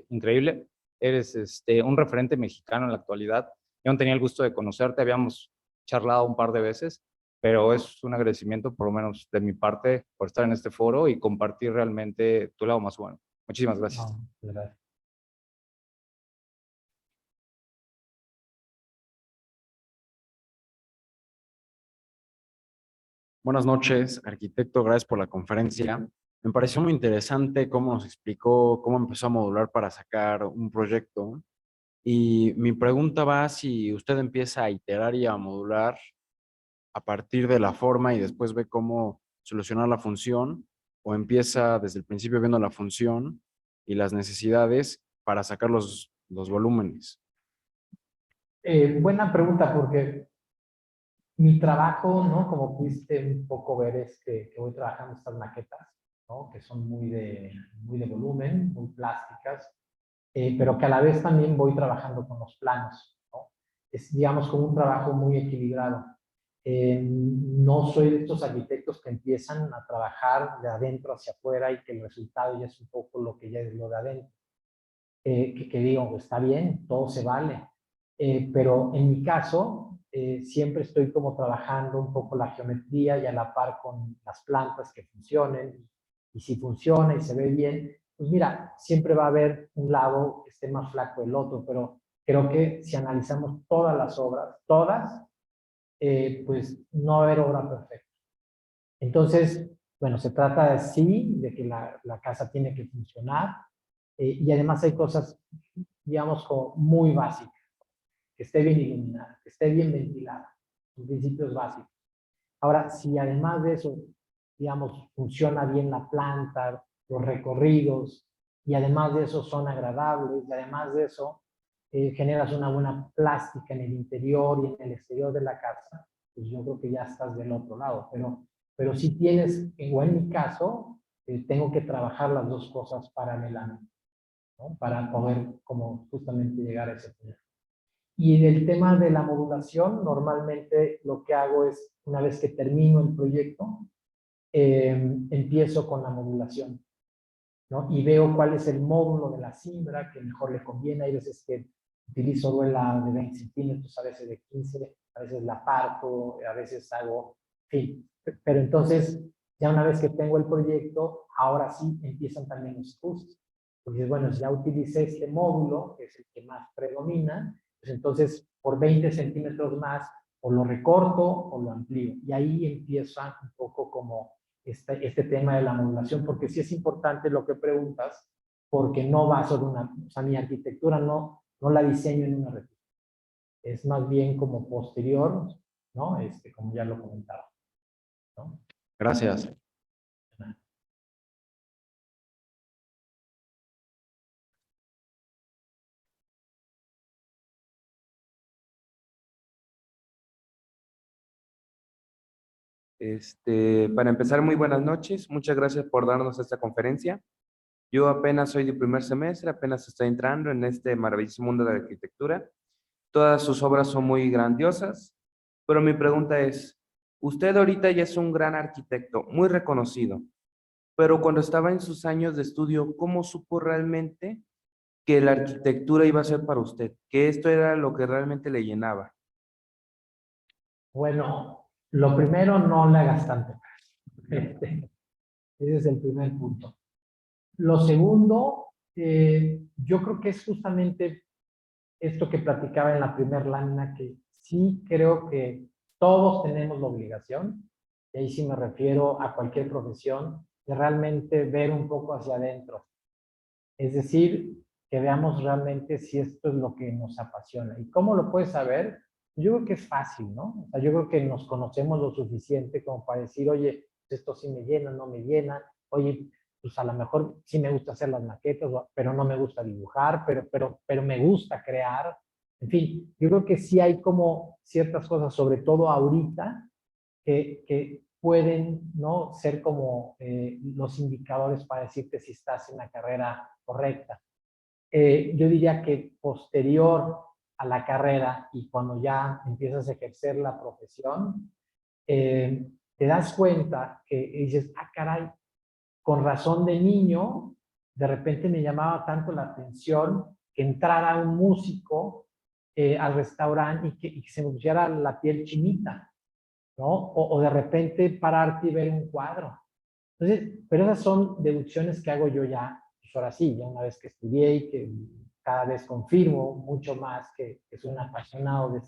increíble. Eres un referente mexicano en la actualidad. Yo no tenía el gusto de conocerte, habíamos charlado un par de veces, pero es un agradecimiento, por lo menos de mi parte, por estar en este foro y compartir realmente tu lado más bueno. Muchísimas gracias. No, gracias. Buenas noches, arquitecto. Gracias por la conferencia. Me pareció muy interesante cómo nos explicó cómo empezó a modular para sacar un proyecto. Y mi pregunta va si usted empieza a iterar y a modular a partir de la forma y después ve cómo solucionar la función, o empieza desde el principio viendo la función y las necesidades para sacar los volúmenes. Buena pregunta porque mi trabajo, ¿no? Como pudiste un poco ver, es que voy trabajando estas maquetas, ¿no? Que son muy de volumen, muy plásticas, pero que a la vez también voy trabajando con los planos, ¿no? Es, digamos, como un trabajo muy equilibrado. No soy de estos arquitectos que empiezan a trabajar de adentro hacia afuera y que el resultado ya es un poco lo que ya es lo de adentro. Que digo, está bien, todo se vale. Pero en mi caso, siempre estoy como trabajando un poco la geometría y a la par con las plantas que funcionen. Y si funciona y se ve bien, pues mira, siempre va a haber un lado que esté más flaco del otro, pero creo que si analizamos todas las obras, todas, pues no va a haber obra perfecta. Entonces, bueno, se trata de sí, de que la casa tiene que funcionar, y además hay cosas, digamos, como muy básicas, que esté bien iluminada, que esté bien ventilada, los principios básicos. Ahora, si además de eso, digamos, funciona bien la planta, los recorridos, y además de eso son agradables, y además de eso generas una buena plástica en el interior y en el exterior de la casa, pues yo creo que ya estás del otro lado. Pero si tienes, o en mi caso, tengo que trabajar las dos cosas paralelamente, ¿no? Para poder como justamente llegar a ese punto. Y en el tema de la modulación, normalmente lo que hago es, una vez que termino el proyecto, empiezo con la modulación, ¿no? Y veo cuál es el módulo de la cimbra que mejor le conviene. Hay veces que utilizo rueda de 20 centímetros, a veces de 15, a veces la parto, a veces hago, en fin. Pero entonces, ya una vez que tengo el proyecto, ahora sí empiezan también los ajustes. Porque bueno, ya utilicé este módulo, que es el que más predomina, pues entonces por 20 centímetros más o lo recorto o lo amplío. Y ahí empieza un poco como este tema de la modulación, porque sí es importante lo que preguntas, porque no va sobre una, o sea, mi arquitectura no la diseño en una réplica. Es más bien como posterior, ¿no? Como ya lo comentaba, ¿no? Gracias. Para empezar, muy buenas noches. Muchas gracias por darnos esta conferencia. Yo apenas soy de primer semestre, apenas estoy entrando en este maravilloso mundo de la arquitectura. Todas sus obras son muy grandiosas, pero mi pregunta es, usted ahorita ya es un gran arquitecto, muy reconocido, pero cuando estaba en sus años de estudio, ¿cómo supo realmente que la arquitectura iba a ser para usted? Que esto era lo que realmente le llenaba. Bueno, lo primero, no le hagas tanto caso. Ese es el primer punto. Lo segundo, yo creo que es justamente esto que platicaba en la primera lámina, que sí creo que todos tenemos la obligación, y ahí sí me refiero a cualquier profesión, de realmente ver un poco hacia adentro. Es decir, que veamos realmente si esto es lo que nos apasiona. ¿Y cómo lo puedes saber? Yo creo que es fácil, ¿no? O sea, yo creo que nos conocemos lo suficiente como para decir, oye, esto sí me llena, no me llena. Oye, pues a lo mejor sí me gusta hacer las maquetas, pero no me gusta dibujar, pero me gusta crear. En fin, yo creo que sí hay como ciertas cosas, sobre todo ahorita, que pueden, ¿no?, ser como los indicadores para decirte si estás en la carrera correcta. Yo diría que posterior a la carrera y cuando ya empiezas a ejercer la profesión, te das cuenta que dices, ah, caray, con razón de niño, de repente me llamaba tanto la atención que entrara un músico al restaurante y que se me pusiera la piel chinita, ¿no? O de repente pararte y ver un cuadro. Entonces, pero esas son deducciones que hago yo ya, pues ahora sí, ya una vez que estudié y que cada vez confirmo mucho más que soy un apasionado de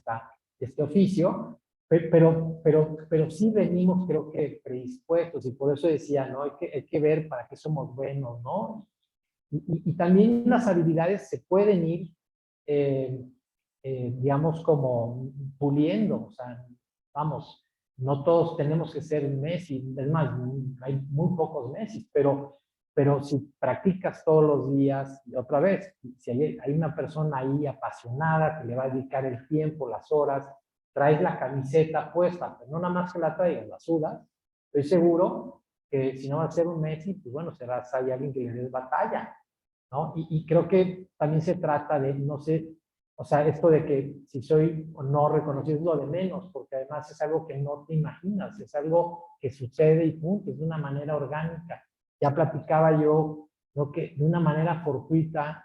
este oficio, pero sí venimos, creo que predispuestos, y por eso decía, ¿no? Hay que ver para qué somos buenos, ¿no? Y también las habilidades se pueden ir, digamos, como puliendo, o sea, vamos, no todos tenemos que ser Messi, es más, hay muy pocos Messi, pero si practicas todos los días, otra vez, si hay una persona ahí apasionada que le va a dedicar el tiempo, las horas, traes la camiseta puesta, pero no nada más que la traigas, la sudas, estoy seguro que si no va a ser un Messi, pues bueno, serás ahí alguien que le des batalla, ¿no? Y creo que también se trata de, no sé, o sea, esto de que si soy o no reconocido es lo de menos, porque además es algo que no te imaginas, es algo que sucede y punto, es de una manera orgánica. Ya platicaba yo, ¿no?, que de una manera fortuita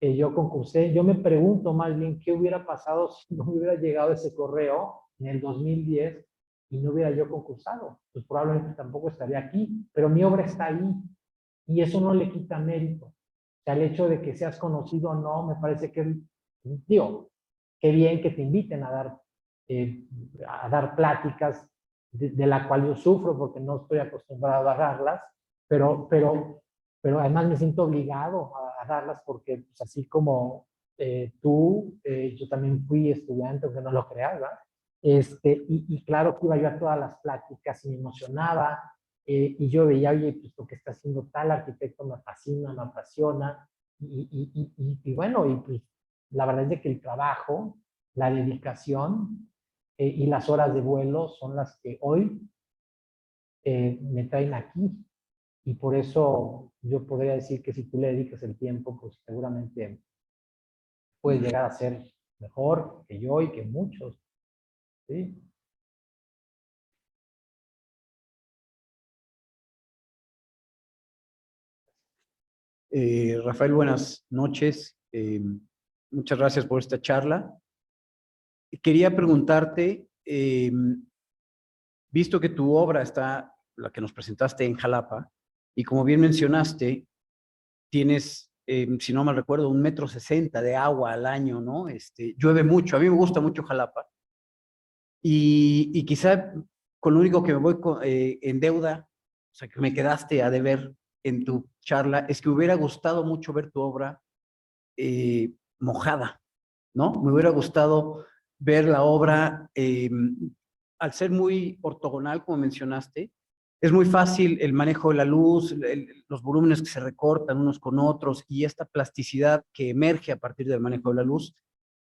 yo concursé. Yo me pregunto más bien qué hubiera pasado si no me hubiera llegado ese correo en el 2010 y no hubiera yo concursado. Pues probablemente tampoco estaría aquí, pero mi obra está ahí y eso no le quita mérito. O sea, el hecho de que seas conocido o no, me parece que, digo, qué bien que te inviten a dar pláticas de la cual yo sufro porque no estoy acostumbrado a darlas, pero además me siento obligado a darlas porque, pues, así como tú, yo también fui estudiante, aunque no lo creas, ¿verdad? Y claro que iba yo a todas las pláticas y me emocionaba, y yo veía, oye, pues lo que está haciendo tal arquitecto me fascina, me apasiona, y bueno, y pues la verdad es de que el trabajo, la dedicación y las horas de vuelo son las que hoy me traen aquí. Y por eso yo podría decir que si tú le dedicas el tiempo, pues seguramente puedes llegar a ser mejor que yo y que muchos, ¿sí? Rafael, buenas noches. Muchas gracias por esta charla. Quería preguntarte, visto que tu obra está, la que nos presentaste en Jalapa, y como bien mencionaste, tienes, si no mal recuerdo, 1,60 m de agua al año, ¿no? Llueve mucho, a mí me gusta mucho Jalapa, y quizá con lo único que me voy en deuda, o sea, que me quedaste a deber en tu charla, es que me hubiera gustado mucho ver tu obra mojada, ¿no? Me hubiera gustado ver la obra, al ser muy ortogonal, como mencionaste, es muy fácil el manejo de la luz, los volúmenes que se recortan unos con otros y esta plasticidad que emerge a partir del manejo de la luz.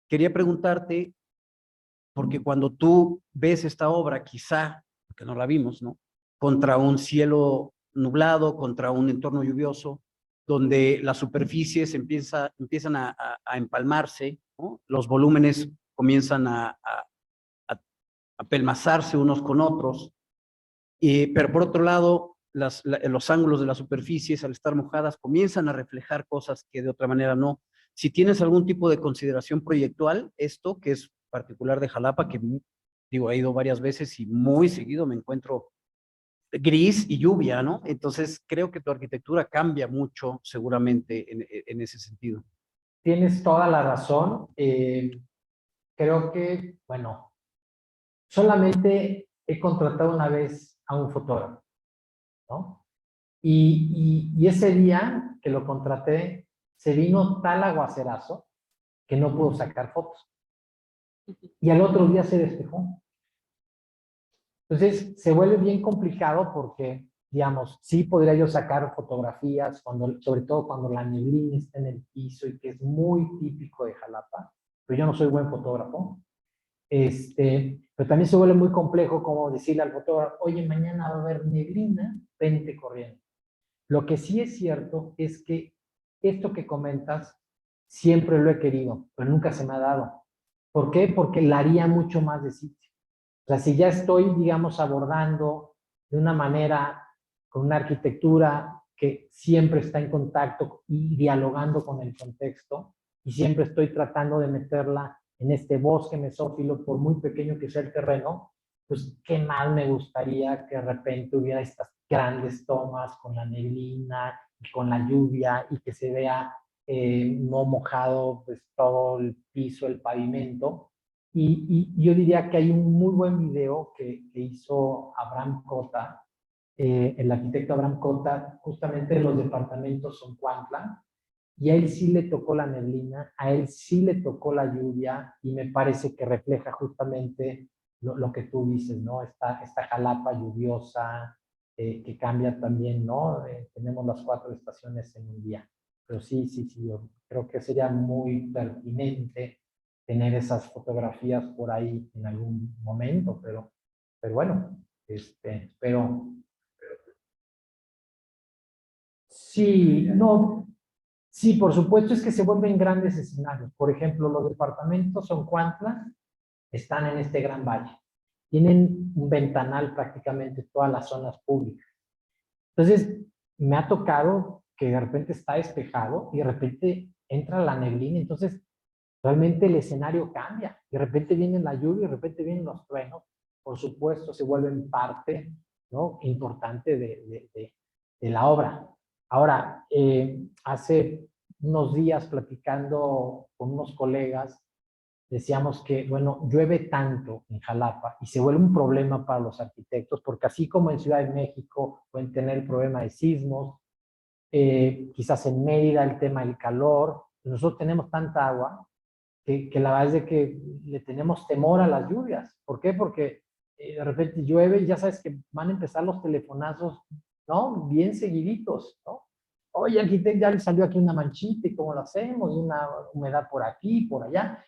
Quería preguntarte, porque cuando tú ves esta obra, quizá, porque no la vimos, ¿no?, contra un cielo nublado, contra un entorno lluvioso, donde las superficies empiezan a empalmarse, ¿no?, los volúmenes comienzan a apelmazarse unos con otros, pero por otro lado, los ángulos de las superficies, al estar mojadas, comienzan a reflejar cosas que de otra manera no. si tienes algún tipo de consideración proyectual, esto que es particular de Jalapa, que digo, he ido varias veces y muy seguido me encuentro gris y lluvia, ¿no? Entonces creo que tu arquitectura cambia mucho seguramente en ese sentido. Tienes toda la razón. Creo que, bueno, solamente he contratado una vez a un fotógrafo, ¿no? Y ese día que lo contraté, se vino tal aguacerazo que no pudo sacar fotos. Y al otro día se despejó. Entonces, se vuelve bien complicado porque, digamos, sí podría yo sacar fotografías, sobre todo cuando la neblina está en el piso y que es muy típico de Jalapa, pero yo no soy buen fotógrafo. Pero también se vuelve muy complejo como decirle al fotógrafo, oye, mañana va a haber neblina, vente corriendo. Lo que sí es cierto es que esto que comentas siempre lo he querido, pero nunca se me ha dado. ¿Por qué? Porque la haría mucho más de sitio. O sea, si ya estoy, digamos, abordando de una manera, con una arquitectura que siempre está en contacto y dialogando con el contexto, y siempre estoy tratando de meterla en este bosque mesófilo, por muy pequeño que sea el terreno, pues qué más me gustaría que de repente hubiera estas grandes tomas con la neblina, con la lluvia, y que se vea no mojado pues todo el piso, el pavimento. Y yo diría que hay un muy buen video que hizo Abraham Cota, el arquitecto Abraham Cota, justamente de los departamentos Zoncuantla, y a él sí le tocó la neblina, a él sí le tocó la lluvia, y me parece que refleja justamente lo que tú dices, ¿no? Esta Jalapa lluviosa, que cambia también, ¿no? Tenemos las 4 estaciones en un día. Pero sí, yo creo que sería muy pertinente tener esas fotografías por ahí en algún momento, pero bueno, pero sí, no, sí, por supuesto es que se vuelven grandes escenarios. Por ejemplo, los departamentos Zoncuantla están en este gran valle. Tienen un ventanal prácticamente todas las zonas públicas. Entonces, me ha tocado que de repente está despejado y de repente entra la neblina, entonces realmente el escenario cambia. De repente viene la lluvia, de repente vienen los truenos. Por supuesto, se vuelven parte, ¿no?, importante de la obra. Ahora, hace unos días platicando con unos colegas, decíamos que, bueno, llueve tanto en Jalapa y se vuelve un problema para los arquitectos, porque así como en Ciudad de México pueden tener el problema de sismos, quizás en Mérida el tema del calor, nosotros tenemos tanta agua que la verdad es de que le tenemos temor a las lluvias. ¿Por qué? Porque de repente llueve y ya sabes que van a empezar los telefonazos, ¿no? Bien seguiditos, ¿no? Oye, arquitecto, ya le salió aquí una manchita y cómo lo hacemos, y una humedad por aquí, por allá.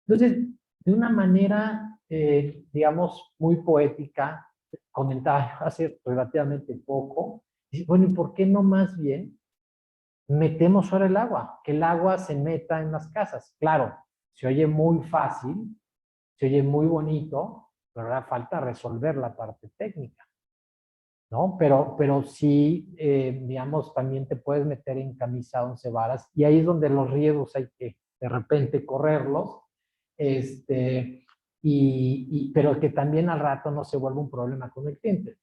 Entonces, de una manera, digamos, muy poética, comentaba hace relativamente poco, y bueno, ¿y por qué no más bien metemos ahora el agua? Que el agua se meta en las casas. Claro, se oye muy fácil, se oye muy bonito, pero ahora falta resolver la parte técnica, ¿no? Pero sí, digamos, también te puedes meter en camisa 11 varas, y ahí es donde los riesgos hay que de repente correrlos, pero que también al rato no se vuelva un problema con el cliente,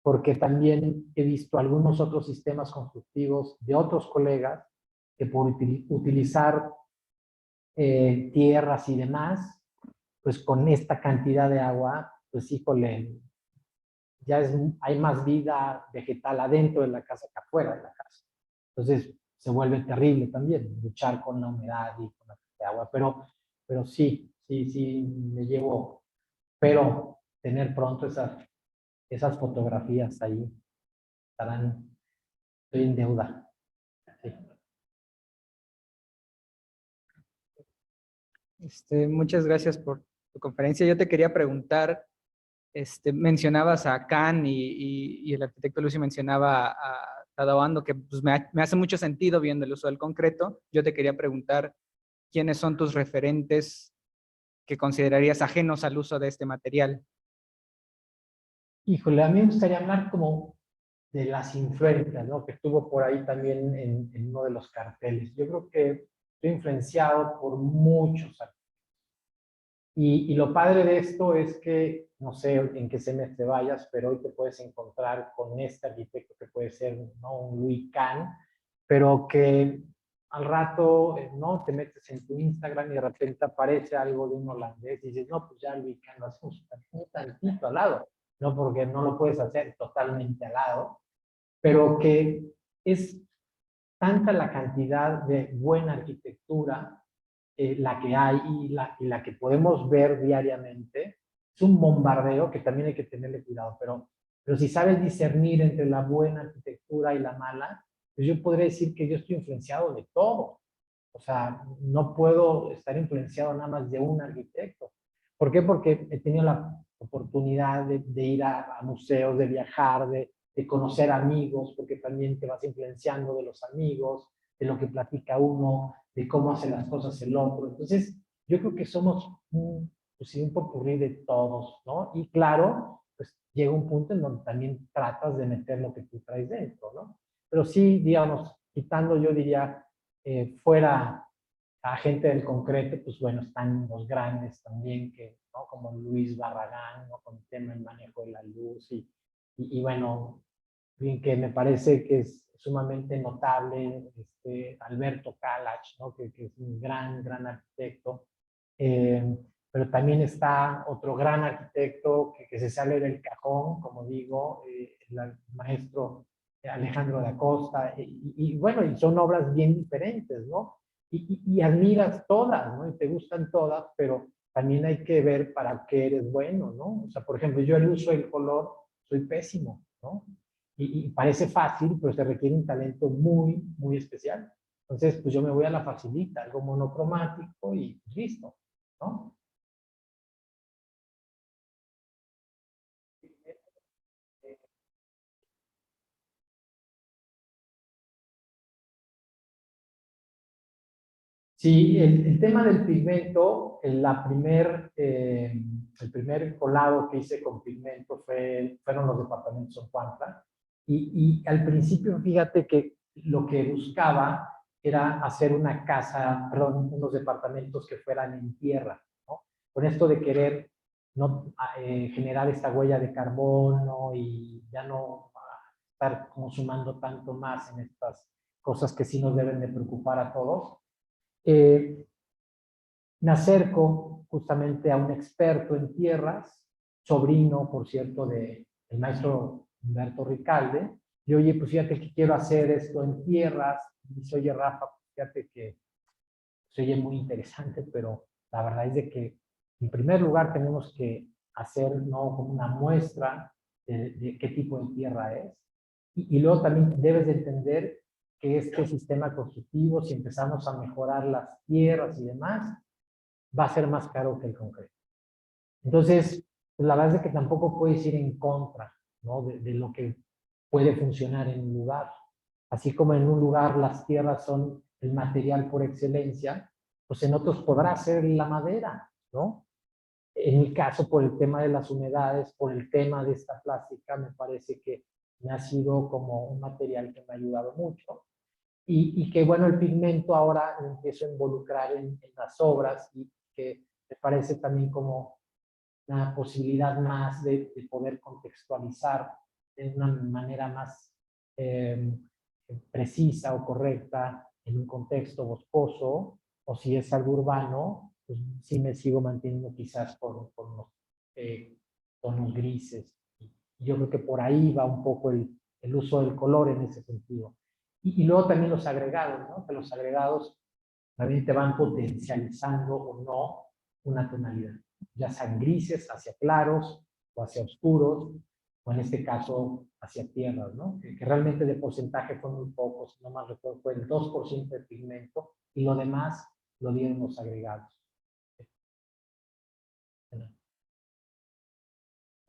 porque también he visto algunos otros sistemas constructivos de otros colegas que por utilizar tierras y demás, pues con esta cantidad de agua, pues híjole, hay más vida vegetal adentro de la casa que afuera de la casa. Entonces se vuelve terrible también luchar con la humedad y con la cantidad de agua, pero sí, me llevo, pero tener pronto esas fotografías ahí estarán, estoy en deuda. Sí. Muchas gracias por tu conferencia. Yo te quería preguntar, mencionabas a Kahn y el arquitecto Lucio mencionaba a Tadao Ando, que pues, me hace mucho sentido viendo el uso del concreto. Yo te quería preguntar, ¿quiénes son tus referentes que considerarías ajenos al uso de este material? Híjole, a mí me gustaría hablar como de las influencias, ¿no?, que estuvo por ahí también en uno de los carteles. Yo creo que estoy influenciado por muchos arquitectos. Y lo padre de esto es que, no sé en qué semestre vayas, pero hoy te puedes encontrar con este arquitecto que puede ser, ¿no?, un Louis Kahn, pero que al rato, ¿no?, te metes en tu Instagram y de repente aparece algo de un holandés y dices, no, pues ya Louis Kahn lo hacemos un tantito al lado, no porque no lo puedes hacer totalmente al lado, pero que es tanta la cantidad de buena arquitectura la que hay y la que podemos ver diariamente. Es un bombardeo que también hay que tenerle cuidado, pero si sabes discernir entre la buena arquitectura y la mala, pues yo podría decir que yo estoy influenciado de todo. O sea, no puedo estar influenciado nada más de un arquitecto. ¿Por qué? Porque he tenido la oportunidad de ir a museos, de viajar, de conocer amigos, porque también te vas influenciando de los amigos, de lo que platica uno, de cómo hace las cosas el otro. Entonces, yo creo que somos pues sí, un popurrí de todos, ¿no? Y claro, pues llega un punto en donde también tratas de meter lo que tú traes dentro, ¿no? Pero sí, digamos, quitando, yo diría, fuera a gente del concreto, pues bueno, están los grandes también, que, ¿no?, como Luis Barragán, ¿no?, con el tema del manejo de la luz, y bueno, bien, que me parece que es sumamente notable, Alberto Kalach, ¿no?, que es un gran arquitecto, pero también está otro gran arquitecto que se sale del cajón, como digo, el maestro Alejandro da Costa, y bueno, y son obras bien diferentes, ¿no? Y admiras todas, ¿no? Y te gustan todas, pero también hay que ver para qué eres bueno, ¿no? O sea, por ejemplo, yo el uso del color soy pésimo, ¿no? Y parece fácil, pero se requiere un talento muy especial. Entonces, pues yo me voy a la facilita, algo monocromático y listo, ¿no? Sí, el tema del pigmento, el primer colado que hice con pigmento fueron los departamentos en Cuantla. Y al principio, fíjate que lo que buscaba era hacer una casa, perdón, unos departamentos que fueran en tierra, ¿no? Con esto de querer no generar esta huella de carbono y ya no estar consumando tanto más en estas cosas que sí nos deben de preocupar a todos. Me acerco justamente a un experto en tierras, sobrino, por cierto, del maestro Humberto Ricalde, y oye, pues fíjate que quiero hacer esto en tierras, y dice, oye, Rafa, fíjate que se oye muy interesante, pero la verdad es de que en primer lugar tenemos que hacer, ¿no?, como una muestra de qué tipo de tierra es, y luego también debes de entender que este sistema constructivo, si empezamos a mejorar las tierras y demás, va a ser más caro que el concreto. Entonces, pues la verdad es que tampoco puedes ir en contra, ¿no?, de lo que puede funcionar en un lugar. Así como en un lugar las tierras son el material por excelencia, pues en otros podrá ser la madera, ¿no? En mi caso, por el tema de las humedades, por el tema de esta plástica, me parece que me ha sido como un material que me ha ayudado mucho. Y que bueno, el pigmento ahora lo empiezo a involucrar en las obras y que me parece también como una posibilidad más de poder contextualizar de una manera más precisa o correcta en un contexto boscoso, o si es algo urbano, pues sí me sigo manteniendo quizás con los tonos grises. Yo creo que por ahí va un poco el uso del color en ese sentido. Y luego también los agregados, ¿no? Que los agregados también te van potencializando o no una tonalidad, ya sean grises hacia claros o hacia oscuros, o en este caso hacia tierras, ¿no? Que realmente de porcentaje fue muy poco, si no más recuerdo, fue el 2% de pigmento y lo demás lo dieron los agregados.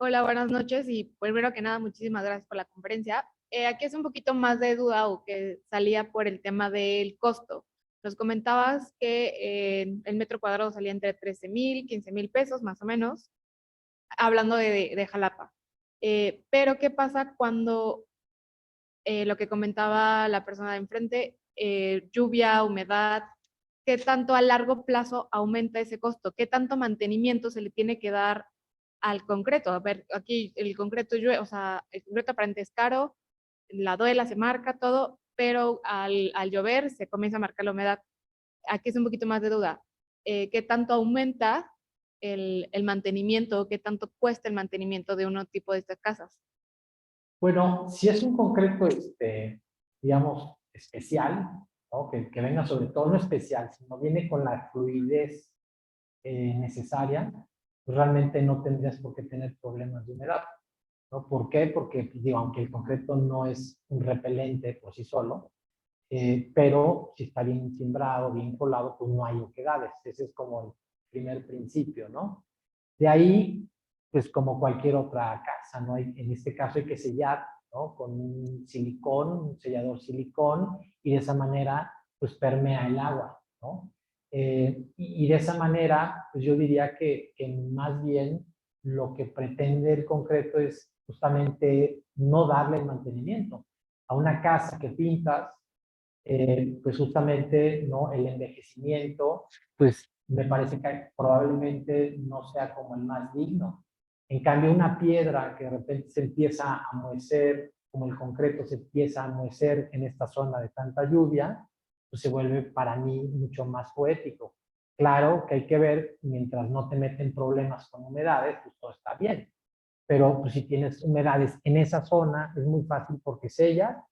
Hola, buenas noches y primero que nada, muchísimas gracias por la conferencia. Aquí es un poquito más de duda o que salía por el tema del costo. Nos comentabas que el metro cuadrado salía entre 13,000, 15,000 pesos más o menos, hablando de Jalapa. Pero ¿qué pasa cuando lo que comentaba la persona de enfrente, lluvia, humedad, ¿qué tanto a largo plazo aumenta ese costo? ¿Qué tanto mantenimiento se le tiene que dar al concreto? A ver, aquí el concreto, o sea, el concreto aparente es caro, la duela se marca todo, pero al llover se comienza a marcar la humedad. Aquí es un poquito más de duda. ¿Qué tanto aumenta el mantenimiento? ¿Qué tanto cuesta el mantenimiento de un tipo de estas casas? Bueno, si es un concreto, digamos, especial, ¿no? Que venga sobre todo no especial, sino viene con la fluidez necesaria, pues realmente no tendrías por qué tener problemas de humedad, ¿no? ¿Por qué? Porque, pues, digo, aunque el concreto no es un repelente por sí solo, pero si está bien timbrado, bien colado, pues no hay oquedades. Ese es como el primer principio, ¿no? De ahí, pues como cualquier otra casa, ¿no? En este caso hay que sellar, ¿no? Con un silicón, un sellador silicón, y de esa manera, pues permea el agua, ¿no? Y de esa manera, pues yo diría que más bien lo que pretende el concreto es justamente no darle el mantenimiento. A una casa que pintas, pues justamente, ¿no? El envejecimiento, pues me parece que probablemente no sea como el más digno. En cambio, una piedra que de repente se empieza a amoecer, como el concreto se empieza a amoecer en esta zona de tanta lluvia, pues se vuelve para mí mucho más poético. Claro que hay que ver, mientras no te meten problemas con humedades, pues todo está bien. Pero pues, si tienes humedades en esa zona, es muy fácil porque sella.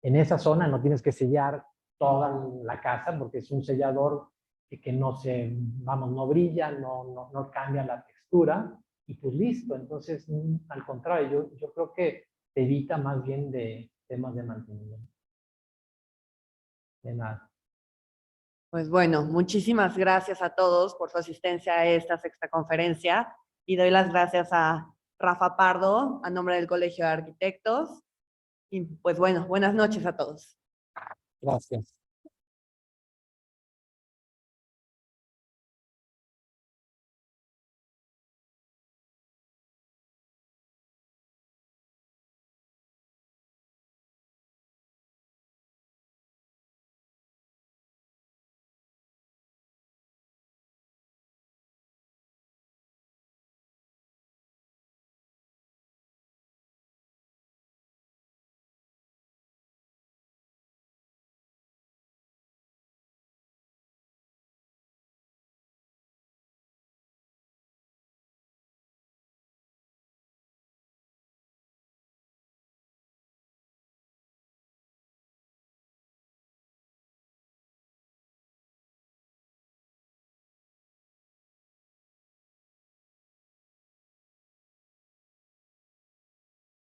En esa zona no tienes que sellar toda la casa porque es un sellador que no se, vamos, no brilla, no cambia la textura y pues listo. Entonces, al contrario, yo creo que te evita más bien de temas de mantenimiento. De nada. Pues bueno, muchísimas gracias a todos por su asistencia a esta sexta conferencia y doy las gracias a Rafa Pardo a nombre del Colegio de Arquitectos. Y pues bueno, buenas noches a todos. Gracias.